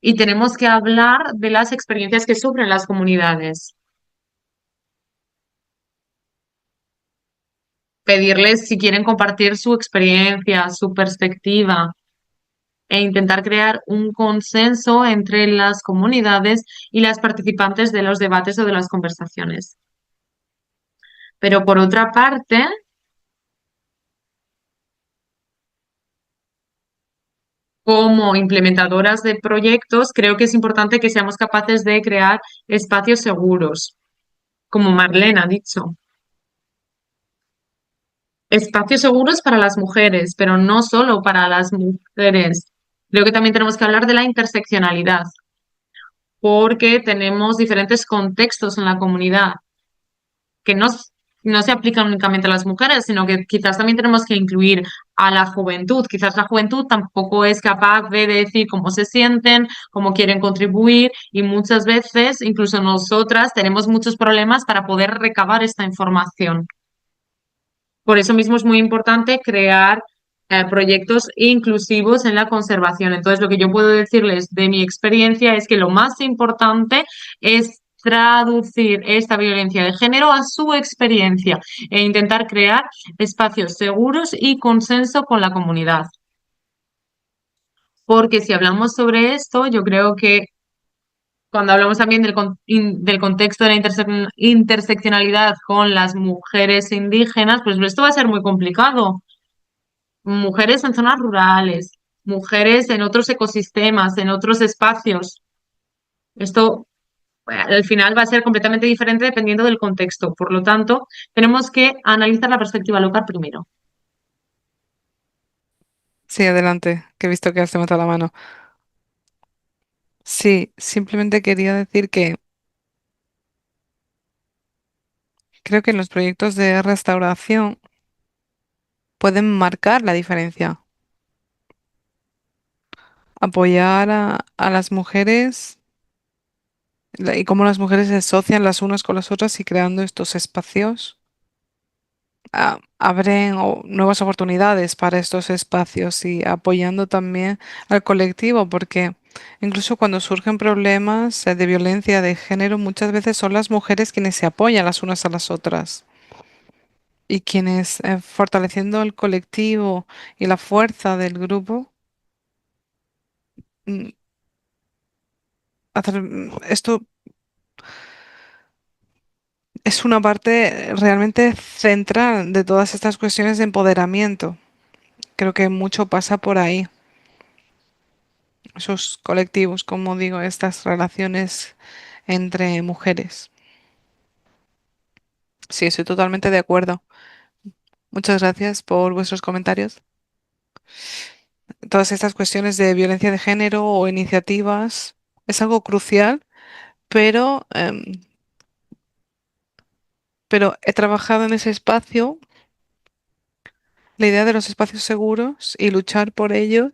y tenemos que hablar de las experiencias que sufren las comunidades. Pedirles si quieren compartir su experiencia, su perspectiva e intentar crear un consenso entre las comunidades y las participantes de los debates o de las conversaciones. Pero por otra parte, como implementadoras de proyectos, creo que es importante que seamos capaces de crear espacios seguros, como Marlene ha dicho. Espacios seguros para las mujeres, pero no solo para las mujeres. Creo que también tenemos que hablar de la interseccionalidad, porque tenemos diferentes contextos en la comunidad que no se aplican únicamente a las mujeres, sino que quizás también tenemos que incluir a la juventud. Quizás la juventud tampoco es capaz de decir cómo se sienten, cómo quieren contribuir y muchas veces, incluso nosotras, tenemos muchos problemas para poder recabar esta información. Por eso mismo es muy importante crear proyectos inclusivos en la conservación. Entonces, lo que yo puedo decirles de mi experiencia es que lo más importante es traducir esta violencia de género a su experiencia e intentar crear espacios seguros y consenso con la comunidad. Porque si hablamos sobre esto, yo creo que cuando hablamos también del contexto de la interseccionalidad con las mujeres indígenas, pues esto va a ser muy complicado. Mujeres en zonas rurales, mujeres en otros ecosistemas, en otros espacios. Esto al final va a ser completamente diferente dependiendo del contexto. Por lo tanto, tenemos que analizar la perspectiva local primero. Sí, adelante, que he visto que has levantado la mano. Sí, simplemente quería decir que creo que en los proyectos de restauración pueden marcar la diferencia. Apoyar a las mujeres y cómo las mujeres se asocian las unas con las otras y creando estos espacios abren nuevas oportunidades para estos espacios y apoyando también al colectivo, porque incluso cuando surgen problemas de violencia de género, muchas veces son las mujeres quienes se apoyan las unas a las otras y quienes, fortaleciendo el colectivo y la fuerza del grupo, mm, esto es una parte realmente central de todas estas cuestiones de empoderamiento. Creo que mucho pasa por ahí. Esos colectivos, como digo, estas relaciones entre mujeres. Sí, estoy totalmente de acuerdo. Muchas gracias por vuestros comentarios. Todas estas cuestiones de violencia de género o iniciativas es algo crucial, pero, pero he trabajado en ese espacio. La idea de los espacios seguros y luchar por ello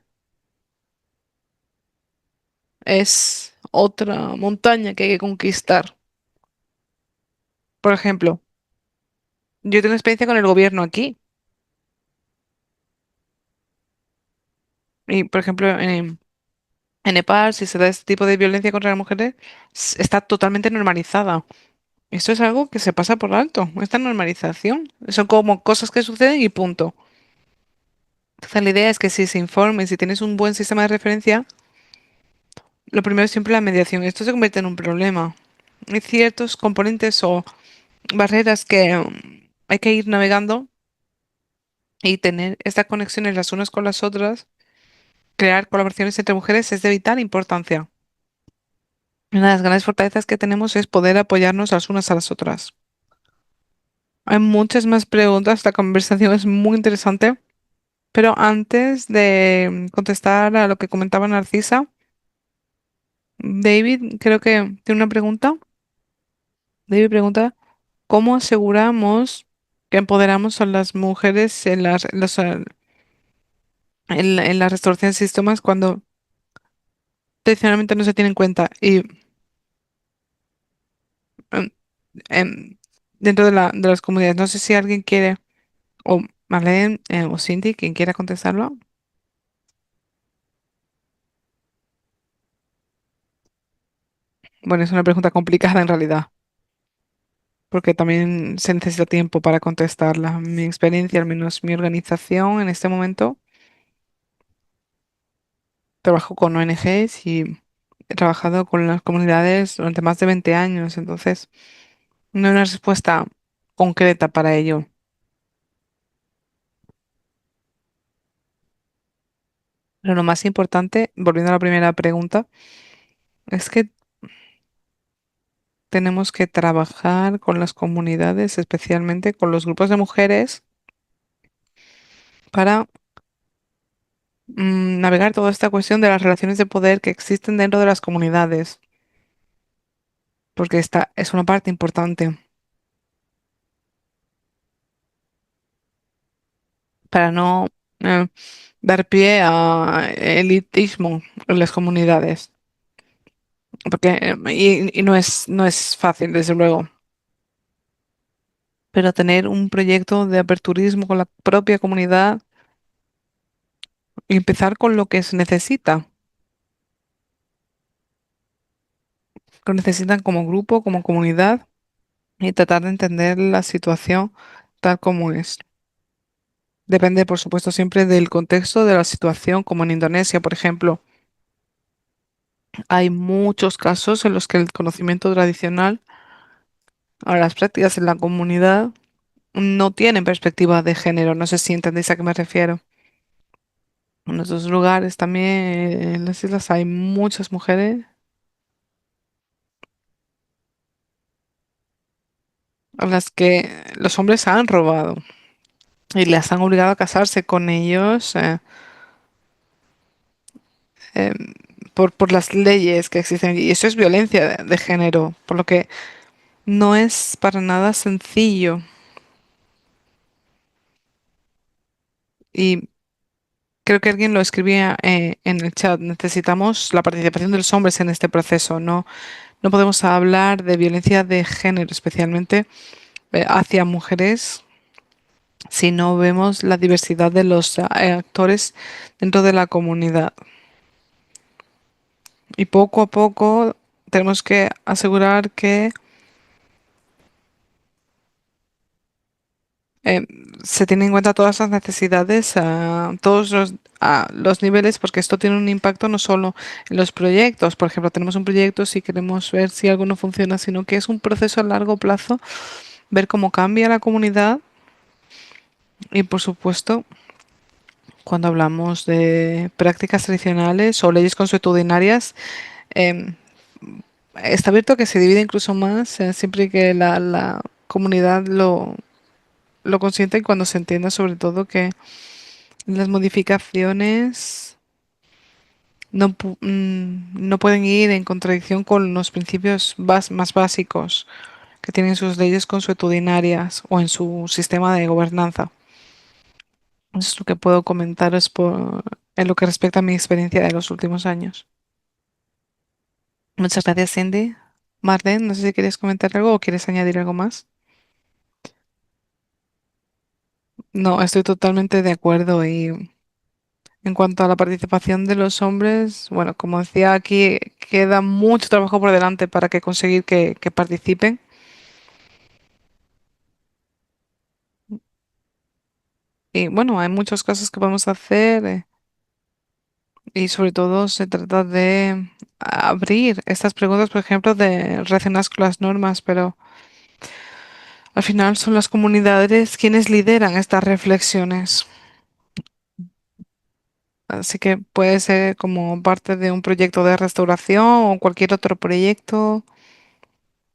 es otra montaña que hay que conquistar. Por ejemplo, yo tengo experiencia con el gobierno aquí y, por ejemplo, en Nepal, si se da este tipo de violencia contra las mujeres, está totalmente normalizada. Esto es algo que se pasa por alto, esta normalización. Son como cosas que suceden y punto. Entonces la idea es que si se informe, si tienes un buen sistema de referencia, lo primero es siempre la mediación. Esto se convierte en un problema. Hay ciertos componentes o barreras que hay que ir navegando y tener estas conexiones las unas con las otras, crear colaboraciones entre mujeres es de vital importancia. Una de las grandes fortalezas que tenemos es poder apoyarnos las unas a las otras. Hay muchas más preguntas, la conversación es muy interesante, pero antes de contestar a lo que comentaba Narcisa, David creo que tiene una pregunta. David pregunta, ¿cómo aseguramos que empoderamos a las mujeres en en la restauración de sistemas cuando tradicionalmente no se tiene en cuenta? Y em, em, dentro de de las comunidades, no sé si alguien quiere, o Marlene, o Cindy, quien quiera contestarlo. Bueno, es una pregunta complicada en realidad, porque también se necesita tiempo para contestarla. Mi experiencia, al menos mi organización en este momento, trabajo con ONGs y he trabajado con las comunidades durante más de 20 años, entonces no hay una respuesta concreta para ello. Pero lo más importante, volviendo a la primera pregunta, es que tenemos que trabajar con las comunidades, especialmente con los grupos de mujeres, para navegar toda esta cuestión de las relaciones de poder que existen dentro de las comunidades, porque esta es una parte importante para no eh, dar pie a elitismo en las comunidades, porque y no es fácil, desde luego, pero tener un proyecto de aperturismo con la propia comunidad y empezar con lo que se necesita, lo necesitan como grupo, como comunidad, y tratar de entender la situación tal como es. Depende, por supuesto, siempre del contexto de la situación, como en Indonesia, por ejemplo. Hay muchos casos en los que el conocimiento tradicional o las prácticas en la comunidad no tienen perspectiva de género. No sé si entendéis a qué me refiero. En otros lugares también, en las islas, hay muchas mujeres a las que los hombres han robado y las han obligado a casarse con ellos, eh, por las leyes que existen. Y eso es violencia de género, por lo que no es para nada sencillo. Y creo que alguien lo escribía, en el chat. Necesitamos la participación de los hombres en este proceso. No podemos hablar de violencia de género, especialmente hacia mujeres, si no vemos la diversidad de los actores dentro de la comunidad. Y poco a poco tenemos que asegurar que eh, se tienen en cuenta todas las necesidades a todos a los niveles, porque esto tiene un impacto no solo en los proyectos. Por ejemplo, tenemos un proyecto si queremos ver si algo no funciona, sino que es un proceso a largo plazo, ver cómo cambia la comunidad y, por supuesto, cuando hablamos de prácticas tradicionales o leyes consuetudinarias, em, está abierto a que se divida incluso más, siempre que la comunidad lo consienta y cuando se entienda sobre todo que las modificaciones no pueden ir en contradicción con los principios más básicos que tienen sus leyes consuetudinarias o en su sistema de gobernanza. Eso es lo que puedo comentaros en lo que respecta a mi experiencia de los últimos años. Muchas gracias, Cindy. Marlene, no sé si quieres comentar algo o quieres añadir algo más. No, estoy totalmente de acuerdo y en cuanto a la participación de los hombres, bueno, como decía aquí, queda mucho trabajo por delante para que conseguir que participen. Y bueno, hay muchas cosas que podemos hacer y sobre todo se trata de abrir estas preguntas, por ejemplo, de relacionadas con las normas, pero al final son las comunidades quienes lideran estas reflexiones. Así que puede ser como parte de un proyecto de restauración o cualquier otro proyecto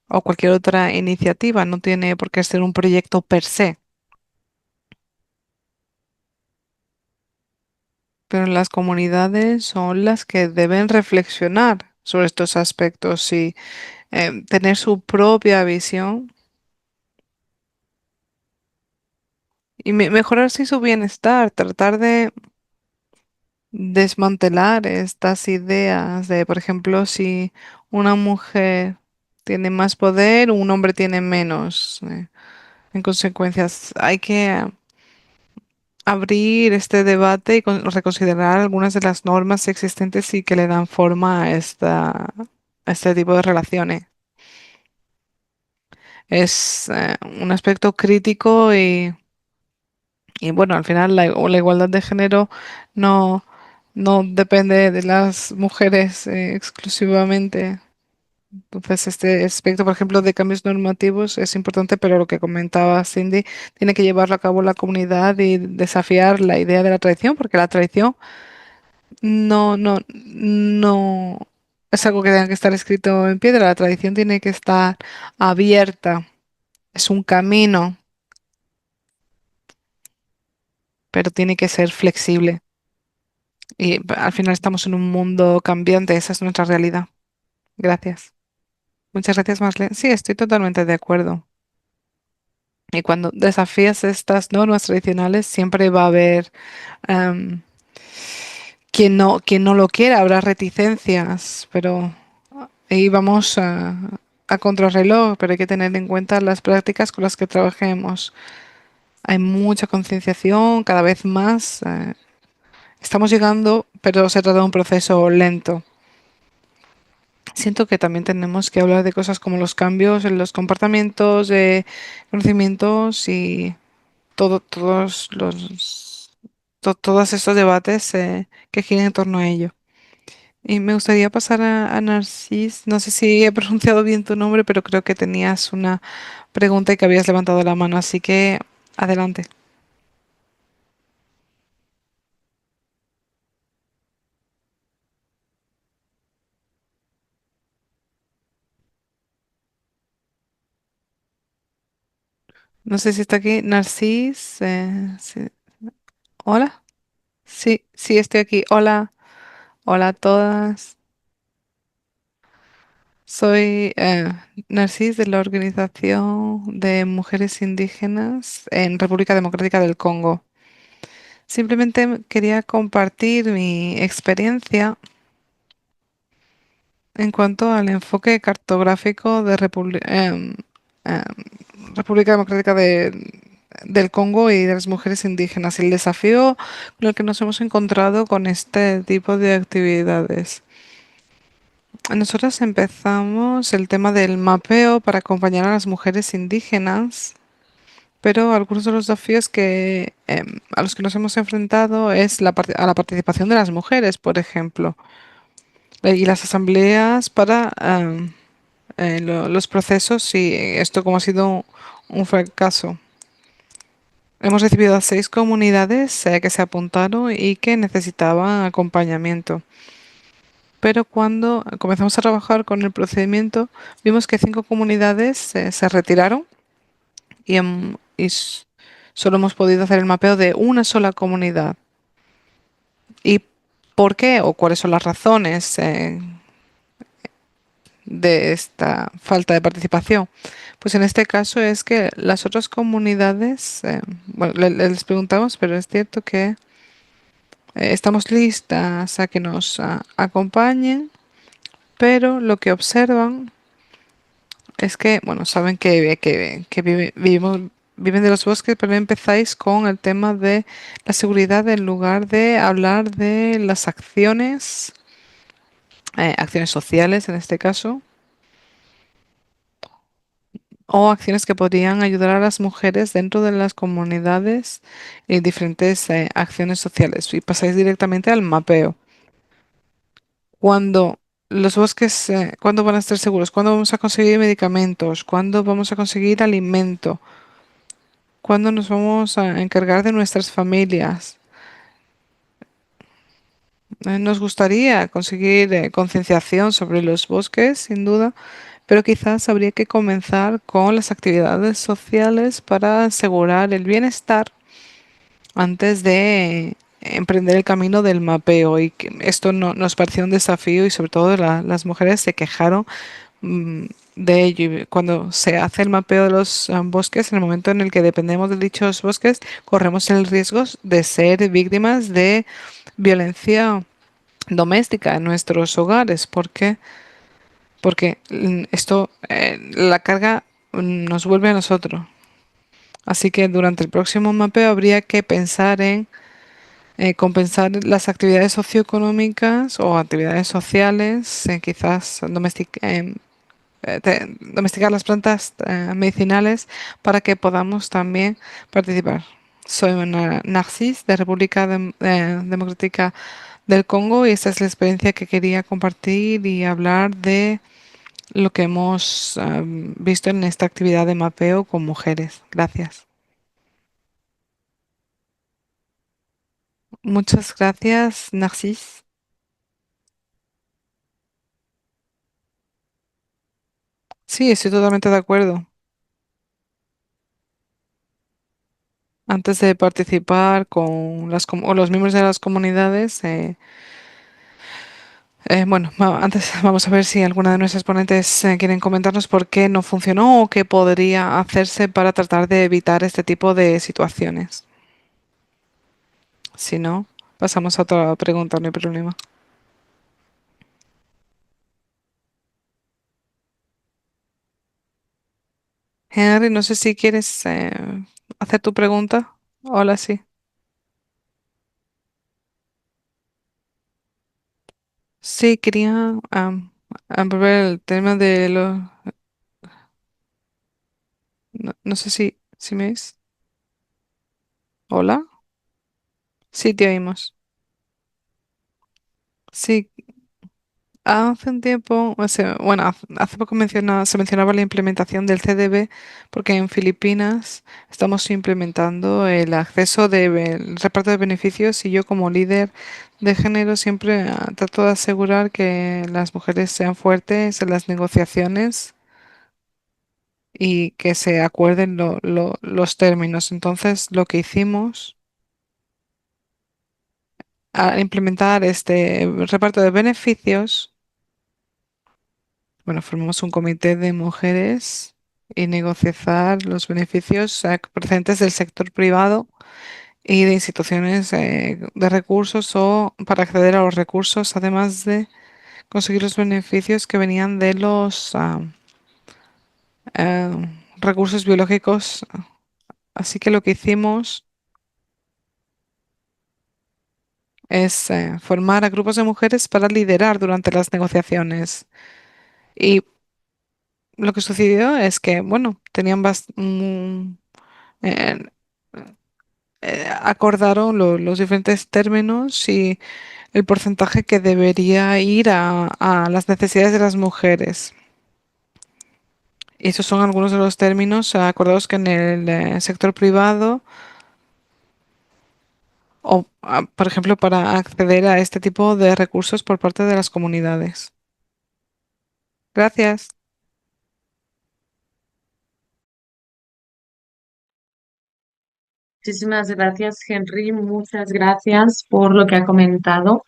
o cualquier otra iniciativa. No tiene por qué ser un proyecto per se, pero las comunidades son las que deben reflexionar sobre estos aspectos y tener su propia visión y mejorar así su bienestar, tratar de desmantelar estas ideas de, por ejemplo, si una mujer tiene más poder, un hombre tiene menos. En consecuencias, hay que abrir este debate y reconsiderar algunas de las normas existentes y que le dan forma a este tipo de relaciones. Es un aspecto crítico y bueno, al final la igualdad de género no, no depende de las mujeres exclusivamente. Entonces, este aspecto, por ejemplo, de cambios normativos es importante, pero lo que comentaba Cindy, tiene que llevarlo a cabo la comunidad y desafiar la idea de la tradición, porque la tradición no es algo que tenga que estar escrito en piedra, la tradición tiene que estar abierta, es un camino, pero tiene que ser flexible. Y al final estamos en un mundo cambiante, esa es nuestra realidad. Gracias. Muchas gracias, Marlene. Sí, estoy totalmente de acuerdo. Y cuando desafías estas normas tradicionales, siempre va a haber em, quien no lo quiera, habrá reticencias, pero ahí vamos a contrarreloj, pero hay que tener en cuenta las prácticas con las que trabajemos. Hay mucha concienciación, cada vez más. Estamos llegando, pero se trata de un proceso lento. Siento que también tenemos que hablar de cosas como los cambios en los comportamientos, de conocimientos y todos estos debates que giran en torno a ello. Y me gustaría pasar a Narcis. No sé si he pronunciado bien tu nombre, pero creo que tenías una pregunta y que habías levantado la mano, así que adelante. No sé si está aquí. Narcis. Sí. Hola. Sí, sí, estoy aquí. Hola. Hola a todas. Soy Narcis de la Organización de Mujeres Indígenas en República Democrática del Congo. Simplemente quería compartir mi experiencia en cuanto al enfoque cartográfico de República Democrática del Congo y de las mujeres indígenas y el desafío con el que nos hemos encontrado con este tipo de actividades. Nosotros empezamos el tema del mapeo para acompañar a las mujeres indígenas, pero algunos de los desafíos a los que nos hemos enfrentado es a la participación de las mujeres, por ejemplo, y las asambleas para los procesos y esto como ha sido un fracaso. Hemos recibido a 6 comunidades que se apuntaron y que necesitaban acompañamiento. Pero cuando comenzamos a trabajar con el procedimiento, vimos que 5 comunidades se retiraron y solo hemos podido hacer el mapeo de una sola comunidad. ¿Y por qué o cuáles son las razones de esta falta de participación? Pues en este caso es que las otras comunidades, bueno, les preguntamos, pero es cierto que estamos listas a que nos acompañen, pero lo que observan es que, bueno, saben viven de los bosques, pero empezáis con el tema de la seguridad en lugar de hablar de las acciones sociales en este caso, o acciones que podrían ayudar a las mujeres dentro de las comunidades y diferentes acciones sociales. Y pasáis directamente al mapeo. Cuando los bosques, ¿cuándo van a estar seguros? ¿Cuándo vamos a conseguir medicamentos? ¿Cuándo vamos a conseguir alimento? ¿Cuándo nos vamos a encargar de nuestras familias? Nos gustaría conseguir concienciación sobre los bosques, sin duda, pero quizás habría que comenzar con las actividades sociales para asegurar el bienestar antes de emprender el camino del mapeo. Y que esto nos pareció un desafío y sobre todo las mujeres se quejaron mm, de ello. Y cuando se hace el mapeo de los bosques, en el momento en el que dependemos de dichos bosques, corremos el riesgo de ser víctimas de violencia doméstica en nuestros hogares. ¿Por qué? Porque la carga nos vuelve a nosotros. Así que durante el próximo mapeo habría que pensar en compensar las actividades socioeconómicas o actividades sociales, quizás domesticar las plantas medicinales para que podamos también participar. Soy una Narcis de República Democrática del Congo y esta es la experiencia que quería compartir y hablar de lo que hemos visto en esta actividad de mapeo con mujeres. Gracias. Muchas gracias, Narcis. Sí, estoy totalmente de acuerdo. Antes de participar con o los miembros de las comunidades, bueno, antes vamos a ver si alguna de nuestras ponentes quieren comentarnos por qué no funcionó o qué podría hacerse para tratar de evitar este tipo de situaciones. Si no, pasamos a otra pregunta, no hay problema. Henry, no sé si quieres hacer tu pregunta. Hola, sí. Sí, quería ver el tema de los... No, no sé si me oís. Hola. Sí, te oímos. Sí, hace un tiempo, bueno, hace poco se mencionaba la implementación del CDB porque en Filipinas estamos implementando el el reparto de beneficios y yo como líder de género siempre trato de asegurar que las mujeres sean fuertes en las negociaciones y que se acuerden los términos. Entonces, lo que hicimos al implementar este reparto de beneficios, bueno, formamos un comité de mujeres y negociar los beneficios procedentes del sector privado y de instituciones de recursos o para acceder a los recursos, además de conseguir los beneficios que venían de los recursos biológicos Así que lo que hicimos es formar a grupos de mujeres para liderar durante las negociaciones. Y lo que sucedió es que, bueno, eh, acordaron los diferentes términos y el porcentaje que debería ir a las necesidades de las mujeres. Y esos son algunos de los términos acordados que en el sector privado o, por ejemplo, para acceder a este tipo de recursos por parte de las comunidades. Gracias. Muchísimas gracias, Henry. Muchas gracias por lo que ha comentado.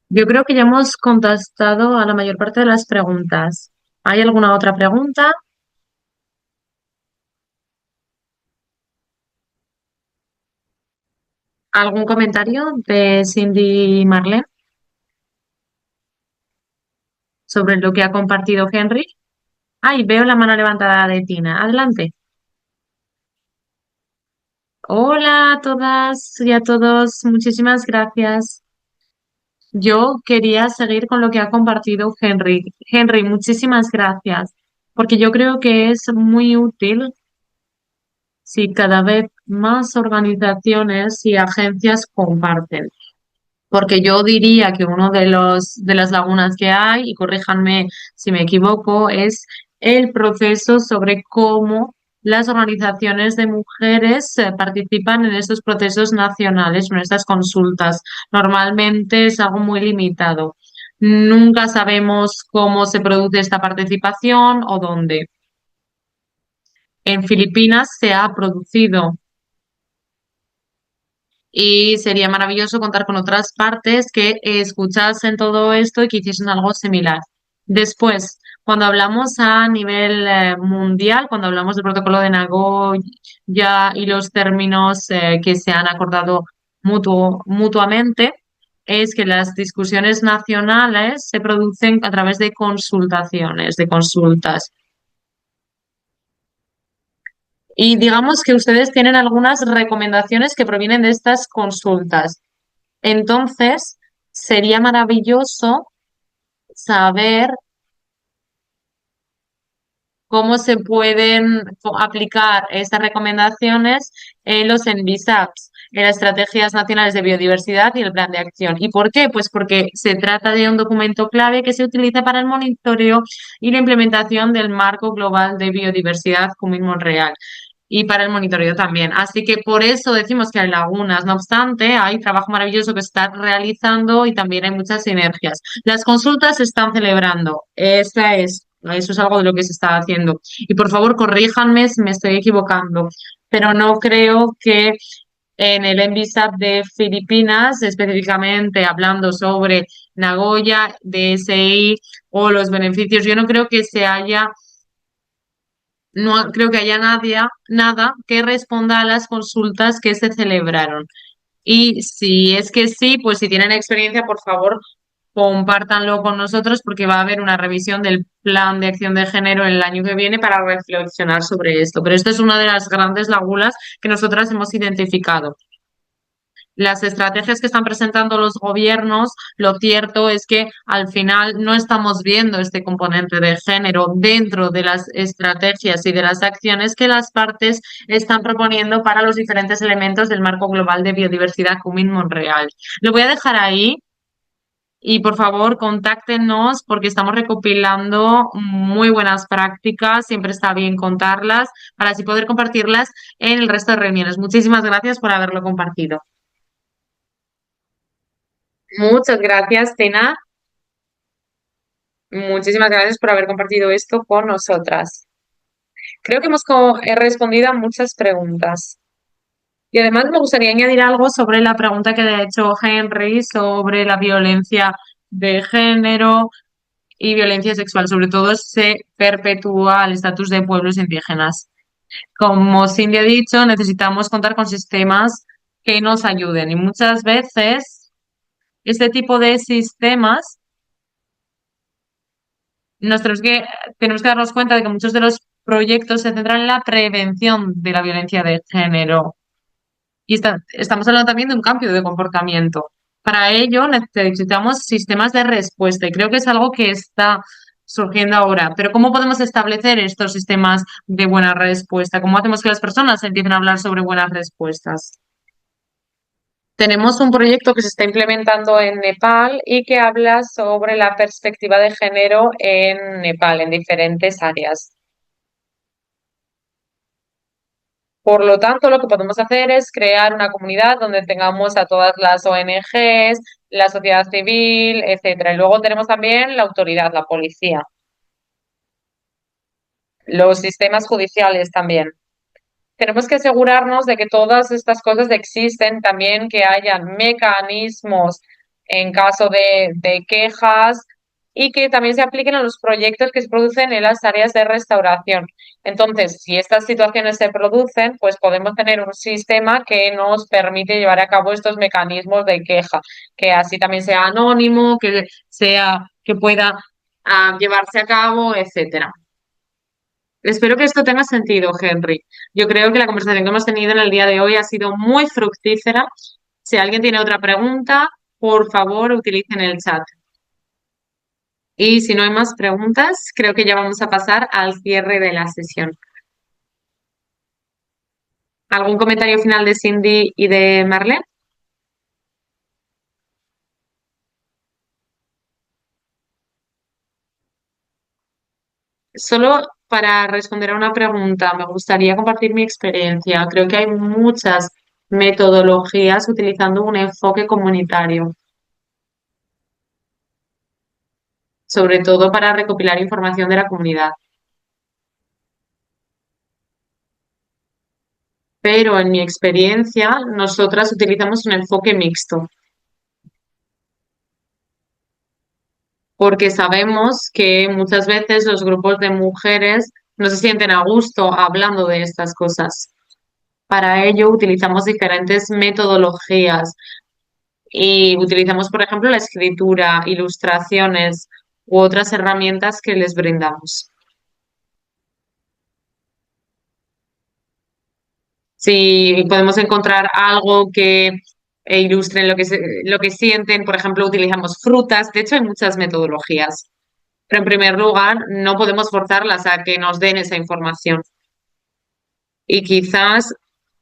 Yo creo que ya hemos contestado a la mayor parte de las preguntas. ¿Hay alguna otra pregunta? ¿Algún comentario de Cindy Marlene sobre lo que ha compartido Henry? Ay, veo la mano levantada de Tina. Adelante. Hola a todas y a todos. Muchísimas gracias. Yo quería seguir con lo que ha compartido Henry. Henry, muchísimas gracias, porque yo creo que es muy útil si cada vez más organizaciones y agencias comparten. Porque yo diría que uno de de las lagunas que hay, y corríjanme si me equivoco, es el proceso sobre cómo las organizaciones de mujeres participan en estos procesos nacionales, en estas consultas. Normalmente es algo muy limitado. Nunca sabemos cómo se produce esta participación o dónde. En Filipinas se ha producido y sería maravilloso contar con otras partes que escuchasen todo esto y que hiciesen algo similar. Después, cuando hablamos a nivel mundial, cuando hablamos del protocolo de Nagoya y los términos que se han acordado mutuamente, es que las discusiones nacionales se producen a través de consultaciones, de consultas. Y digamos que ustedes tienen algunas recomendaciones que provienen de estas consultas. Entonces, sería maravilloso saber cómo se pueden aplicar estas recomendaciones en los NBSAPs, en las Estrategias Nacionales de Biodiversidad y el Plan de Acción. ¿Y por qué? Pues porque se trata de un documento clave que se utiliza para el monitoreo y la implementación del Marco Global de Biodiversidad Común Monreal y para el monitoreo también. Así que por eso decimos que hay lagunas. No obstante, hay trabajo maravilloso que se está realizando y también hay muchas sinergias. Las consultas se están celebrando. Eso es algo de lo que se está haciendo. Y por favor, corríjanme si me estoy equivocando, pero no creo que en el NBSAP de Filipinas, específicamente hablando sobre Nagoya, DSI o los beneficios, yo no creo que no creo que haya nada que responda a las consultas que se celebraron. Y si es que sí, pues si tienen experiencia, por favor, compártanlo con nosotros porque va a haber una revisión del plan de acción de género el año que viene para reflexionar sobre esto. Pero esto es una de las grandes lagunas que nosotras hemos identificado. Las estrategias que están presentando los gobiernos, lo cierto es que al final no estamos viendo este componente de género dentro de las estrategias y de las acciones que las partes están proponiendo para los diferentes elementos del marco global de biodiversidad Cumin Monreal. Lo voy a dejar ahí. Y por favor, contáctenos porque estamos recopilando muy buenas prácticas, siempre está bien contarlas para así poder compartirlas en el resto de reuniones. Muchísimas gracias por haberlo compartido. Muchas gracias, Tena. Muchísimas gracias por haber compartido esto con nosotras. Creo que he respondido a muchas preguntas. Y además me gustaría añadir algo sobre la pregunta que le ha hecho Henry sobre la violencia de género y violencia sexual. Sobre todo se perpetúa el estatus de pueblos indígenas. Como Cindy ha dicho, necesitamos contar con sistemas que nos ayuden y muchas veces este tipo de sistemas tenemos que darnos cuenta de que muchos de los proyectos se centran en la prevención de la violencia de género. Y estamos hablando también de un cambio de comportamiento. Para ello necesitamos sistemas de respuesta y creo que es algo que está surgiendo ahora. Pero ¿cómo podemos establecer estos sistemas de buena respuesta? ¿Cómo hacemos que las personas empiecen a hablar sobre buenas respuestas? Tenemos un proyecto que se está implementando en Nepal y que habla sobre la perspectiva de género en Nepal, en diferentes áreas. Por lo tanto, lo que podemos hacer es crear una comunidad donde tengamos a todas las ONGs, la sociedad civil, etcétera. Y luego tenemos también la autoridad, la policía, los sistemas judiciales también. Tenemos que asegurarnos de que todas estas cosas existen, también que hayan mecanismos en caso de quejas y que también se apliquen a los proyectos que se producen en las áreas de restauración. Entonces, si estas situaciones se producen, pues podemos tener un sistema que nos permite llevar a cabo estos mecanismos de queja, que así también sea anónimo, que pueda llevarse a cabo, etcétera. Espero que esto tenga sentido, Henry. Yo creo que la conversación que hemos tenido en el día de hoy ha sido muy fructífera. Si alguien tiene otra pregunta, por favor, utilicen el chat. Y si no hay más preguntas, creo que ya vamos a pasar al cierre de la sesión. ¿Algún comentario final de Cindy y de Marlene? Solo para responder a una pregunta, me gustaría compartir mi experiencia. Creo que hay muchas metodologías utilizando un enfoque comunitario, sobre todo para recopilar información de la comunidad. Pero en mi experiencia, nosotras utilizamos un enfoque mixto, porque sabemos que muchas veces los grupos de mujeres no se sienten a gusto hablando de estas cosas. Para ello utilizamos diferentes metodologías y utilizamos, por ejemplo, la escritura, ilustraciones u otras herramientas que les brindamos. Si podemos encontrar algo que ilustren lo que sienten, por ejemplo, utilizamos frutas. De hecho, hay muchas metodologías. Pero en primer lugar, no podemos forzarlas a que nos den esa información. Y quizás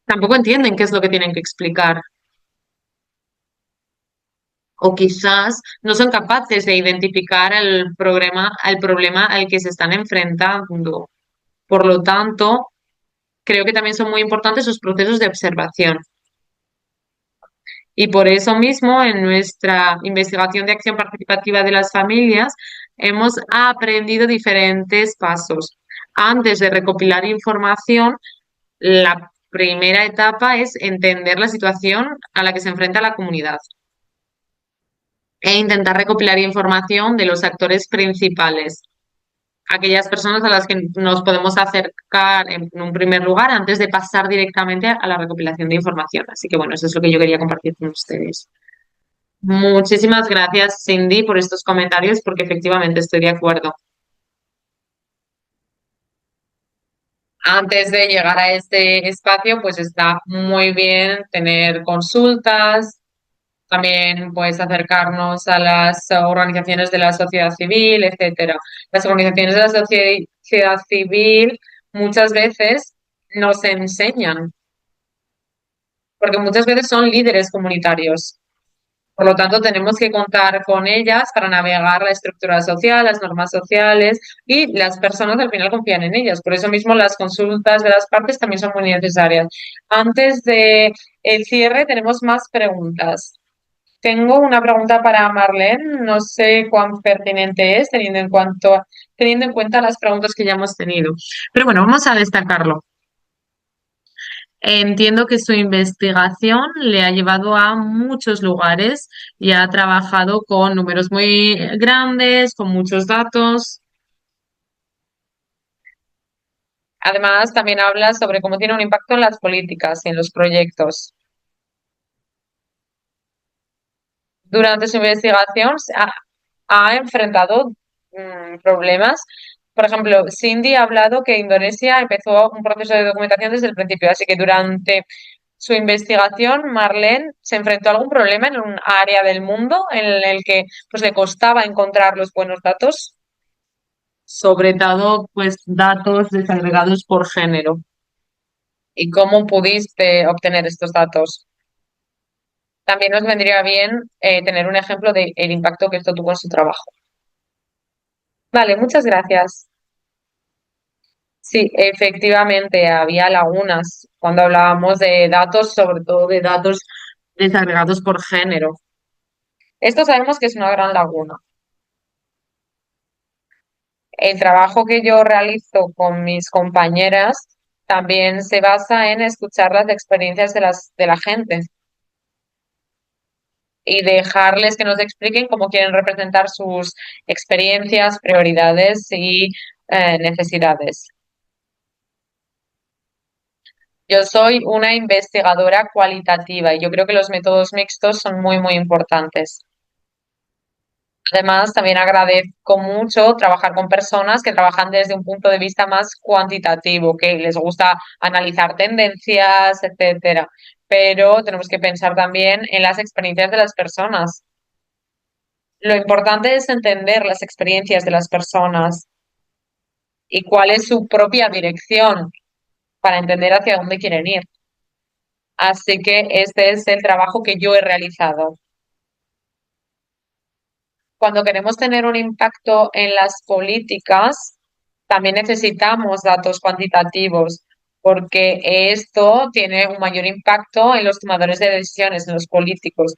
tampoco entienden qué es lo que tienen que explicar. O quizás no son capaces de identificar el problema al que se están enfrentando. Por lo tanto, creo que también son muy importantes los procesos de observación. Y por eso mismo, en nuestra investigación de acción participativa de las familias, hemos aprendido diferentes pasos. Antes de recopilar información, la primera etapa es entender la situación a la que se enfrenta la comunidad e intentar recopilar información de los actores principales, aquellas personas a las que nos podemos acercar en un primer lugar antes de pasar directamente a la recopilación de información. Así que bueno, eso es lo que yo quería compartir con ustedes. Muchísimas gracias, Cindy, por estos comentarios, porque efectivamente estoy de acuerdo. Antes de llegar a este espacio, pues está muy bien tener consultas, también pues acercarnos a las organizaciones de la sociedad civil, etcétera. Las organizaciones de la sociedad civil muchas veces nos enseñan, porque muchas veces son líderes comunitarios. Por lo tanto, tenemos que contar con ellas para navegar la estructura social, las normas sociales y las personas al final confían en ellas. Por eso mismo las consultas de las partes también son muy necesarias. Antes de el cierre tenemos más preguntas. Tengo una pregunta para Marlene, no sé cuán pertinente es teniendo en cuenta las preguntas que ya hemos tenido. Pero bueno, vamos a destacarlo. Entiendo que su investigación le ha llevado a muchos lugares y ha trabajado con números muy grandes, con muchos datos. Además, también habla sobre cómo tiene un impacto en las políticas y en los proyectos. Durante su investigación ha enfrentado problemas Por ejemplo, Cindy ha hablado que Indonesia empezó un proceso de documentación desde el principio, así que durante su investigación, Marlene se enfrentó a algún problema en un área del mundo en el que pues, le costaba encontrar los buenos datos, sobre todo pues datos desagregados por género. ¿Y cómo pudiste obtener estos datos? También nos vendría bien tener un ejemplo del impacto que esto tuvo en su trabajo. Vale, muchas gracias. Sí, efectivamente, había lagunas cuando hablábamos de datos, sobre todo de datos desagregados por género. Esto sabemos que es una gran laguna. El trabajo que yo realizo con mis compañeras también se basa en escuchar las experiencias de la gente y dejarles que nos expliquen cómo quieren representar sus experiencias, prioridades y necesidades. Yo soy una investigadora cualitativa y yo creo que los métodos mixtos son muy importantes. Además, también agradezco mucho trabajar con personas que trabajan desde un punto de vista más cuantitativo, que les gusta analizar tendencias, etcétera. Pero tenemos que pensar también en las experiencias de las personas. Lo importante es entender las experiencias de las personas y cuál es su propia dirección para entender hacia dónde quieren ir. Así que este es el trabajo que yo he realizado. Cuando queremos tener un impacto en las políticas, también necesitamos datos cuantitativos, porque esto tiene un mayor impacto en los tomadores de decisiones, en los políticos.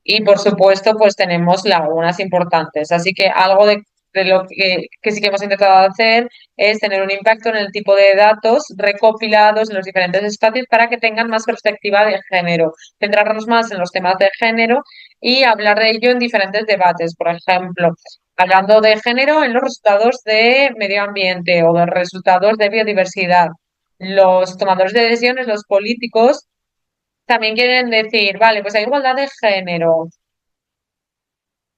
Y por supuesto, pues tenemos lagunas importantes. Así que algo de lo que sí que hemos intentado hacer es tener un impacto en el tipo de datos recopilados en los diferentes espacios para que tengan más perspectiva de género, centrarnos más en los temas de género y hablar de ello en diferentes debates. Por ejemplo, hablando de género en los resultados de medio ambiente o de resultados de biodiversidad. Los tomadores de decisiones, los políticos, también quieren decir, vale, pues hay igualdad de género,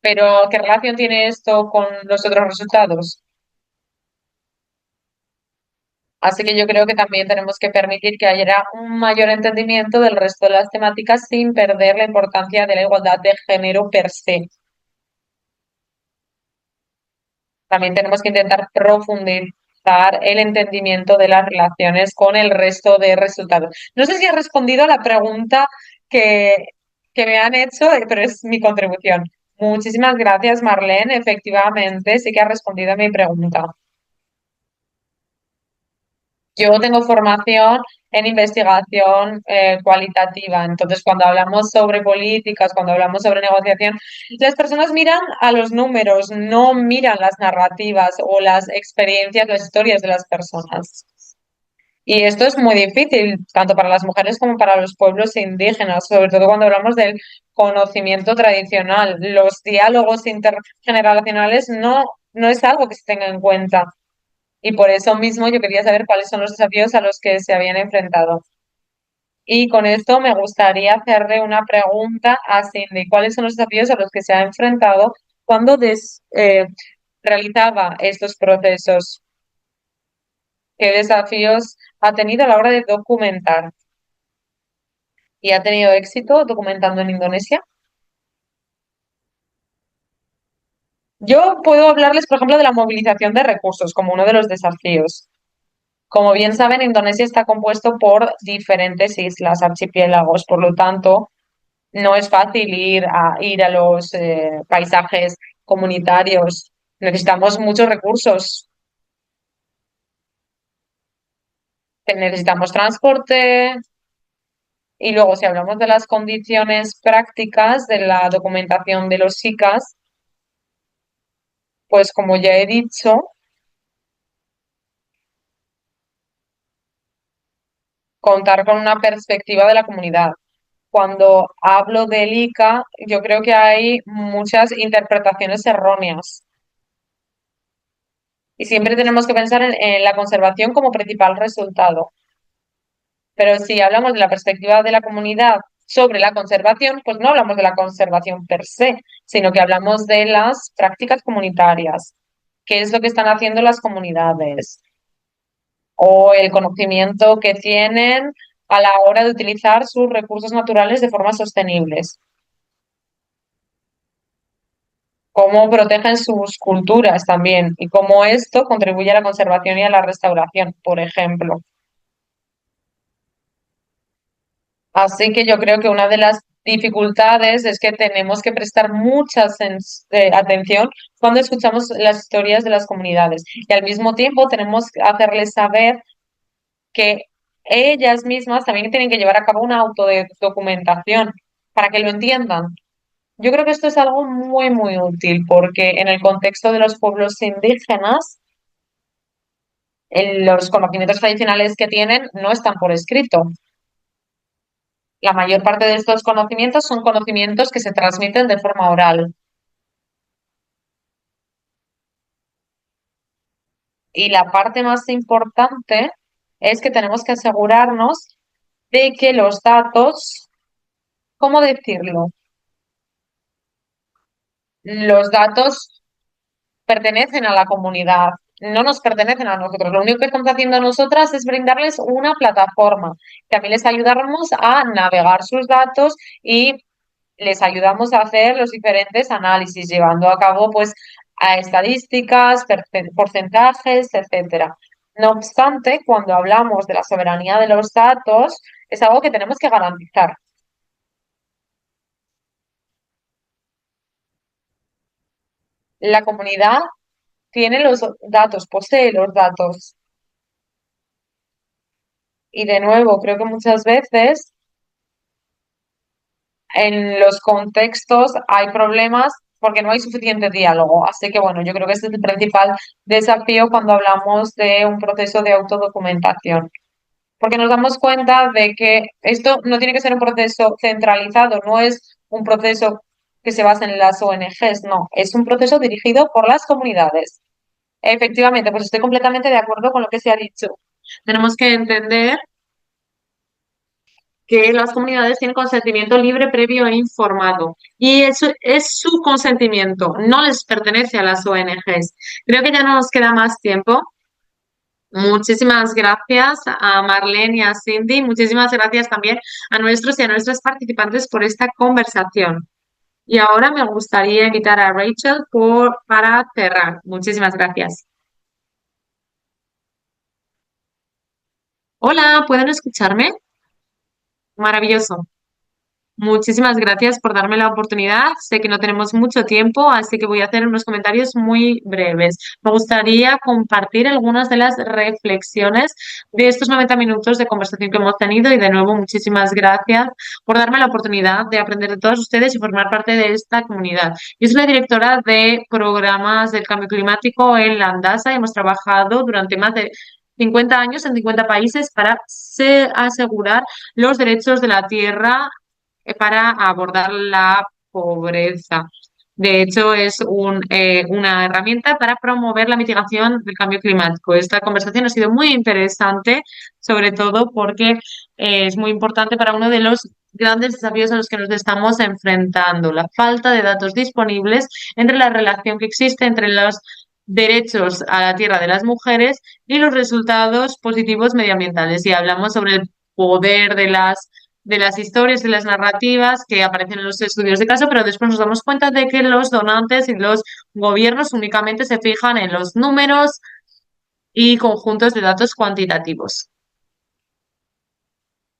pero ¿qué relación tiene esto con los otros resultados? Así que yo creo que también tenemos que permitir que haya un mayor entendimiento del resto de las temáticas sin perder la importancia de la igualdad de género per se. También tenemos que intentar profundizar el entendimiento de las relaciones con el resto de resultados. No sé si he respondido a la pregunta que, que me han hecho, pero es mi contribución. Muchísimas gracias, Marlene. Efectivamente, sí que ha respondido a mi pregunta. Yo tengo formación en investigación cualitativa, entonces cuando hablamos sobre políticas, cuando hablamos sobre negociación, las personas miran a los números, no miran las narrativas o las experiencias, las historias de las personas. Y esto es muy difícil, tanto para las mujeres como para los pueblos indígenas, sobre todo cuando hablamos del conocimiento tradicional. Los diálogos intergeneracionales no es algo que se tenga en cuenta. Y por eso mismo yo quería saber cuáles son los desafíos a los que se habían enfrentado. Y con esto me gustaría hacerle una pregunta a Cindy. ¿Cuáles son los desafíos a los que se ha enfrentado cuando realizaba estos procesos? ¿Qué desafíos ha tenido a la hora de documentar? ¿Y ha tenido éxito documentando en Indonesia? Yo puedo hablarles, por ejemplo, de la movilización de recursos como uno de los desafíos. Como bien saben, Indonesia está compuesto por diferentes islas, archipiélagos, por lo tanto, no es fácil ir a los paisajes comunitarios. Necesitamos muchos recursos. Necesitamos transporte y luego, si hablamos de las condiciones prácticas de la documentación de los SICAS, pues como ya he dicho, contar con una perspectiva de la comunidad. Cuando hablo del ICA, yo creo que hay muchas interpretaciones erróneas y siempre tenemos que pensar en la conservación como principal resultado. Pero si hablamos de la perspectiva de la comunidad sobre la conservación, pues no hablamos de la conservación per se, sino que hablamos de las prácticas comunitarias. qué es lo que están haciendo las comunidades o el conocimiento que tienen a la hora de utilizar sus recursos naturales de forma sostenibles, cómo protegen sus culturas también y cómo esto contribuye a la conservación y a la restauración, por ejemplo. Así que yo creo que una de las dificultades es que tenemos que prestar mucha atención cuando escuchamos las historias de las comunidades y al mismo tiempo tenemos que hacerles saber que ellas mismas también tienen que llevar a cabo una autodocumentación para que lo entiendan. Yo creo que esto es algo muy, muy útil porque en el contexto de los pueblos indígenas, los conocimientos tradicionales que tienen no están por escrito. La mayor parte de estos conocimientos son conocimientos que se transmiten de forma oral. Y la parte más importante es que tenemos que asegurarnos de que los datos, ¿cómo decirlo? Los datos pertenecen a la comunidad, no nos pertenecen a nosotros. Lo único que estamos haciendo nosotras es brindarles una plataforma. También les ayudamos a navegar sus datos y les ayudamos a hacer los diferentes análisis, llevando a cabo pues a estadísticas, porcentajes, etcétera. No obstante, cuando hablamos de la soberanía de los datos, es algo que tenemos que garantizar. La comunidad tiene los datos, posee los datos. Y de nuevo, creo que muchas veces en los contextos hay problemas porque no hay suficiente diálogo. Así que bueno, yo creo que ese es el principal desafío cuando hablamos de un proceso de autodocumentación. Porque nos damos cuenta de que esto no tiene que ser un proceso centralizado, no es un proceso que se basa en las ONGs, no, es un proceso dirigido por las comunidades. Efectivamente, pues estoy completamente de acuerdo con lo que se ha dicho. Tenemos que entender que las comunidades tienen consentimiento libre, previo e informado. Y eso es su consentimiento, no les pertenece a las ONGs. Creo que ya no nos queda más tiempo. Muchísimas gracias a Marlene y a Cindy. Muchísimas gracias también a nuestros y a nuestras participantes por esta conversación. Y ahora me gustaría invitar a Rachel para cerrar. Muchísimas gracias. Hola, ¿pueden escucharme? Maravilloso. Muchísimas gracias por darme la oportunidad. Sé que no tenemos mucho tiempo, así que voy a hacer unos comentarios muy breves. Me gustaría compartir algunas de las reflexiones de estos 90 minutos de conversación que hemos tenido y de nuevo muchísimas gracias por darme la oportunidad de aprender de todos ustedes y formar parte de esta comunidad. Yo soy la directora de programas del cambio climático en la Andasa y hemos trabajado durante más de 50 años en 50 países para asegurar los derechos de la tierra para abordar la pobreza. De hecho, es una herramienta para promover la mitigación del cambio climático. Esta conversación ha sido muy interesante, sobre todo porque es muy importante para uno de los grandes desafíos a los que nos estamos enfrentando, la falta de datos disponibles entre la relación que existe entre los derechos a la tierra de las mujeres y los resultados positivos medioambientales. Y hablamos sobre el poder de las historias y las narrativas que aparecen en los estudios de caso, pero después nos damos cuenta de que los donantes y los gobiernos únicamente se fijan en los números y conjuntos de datos cuantitativos.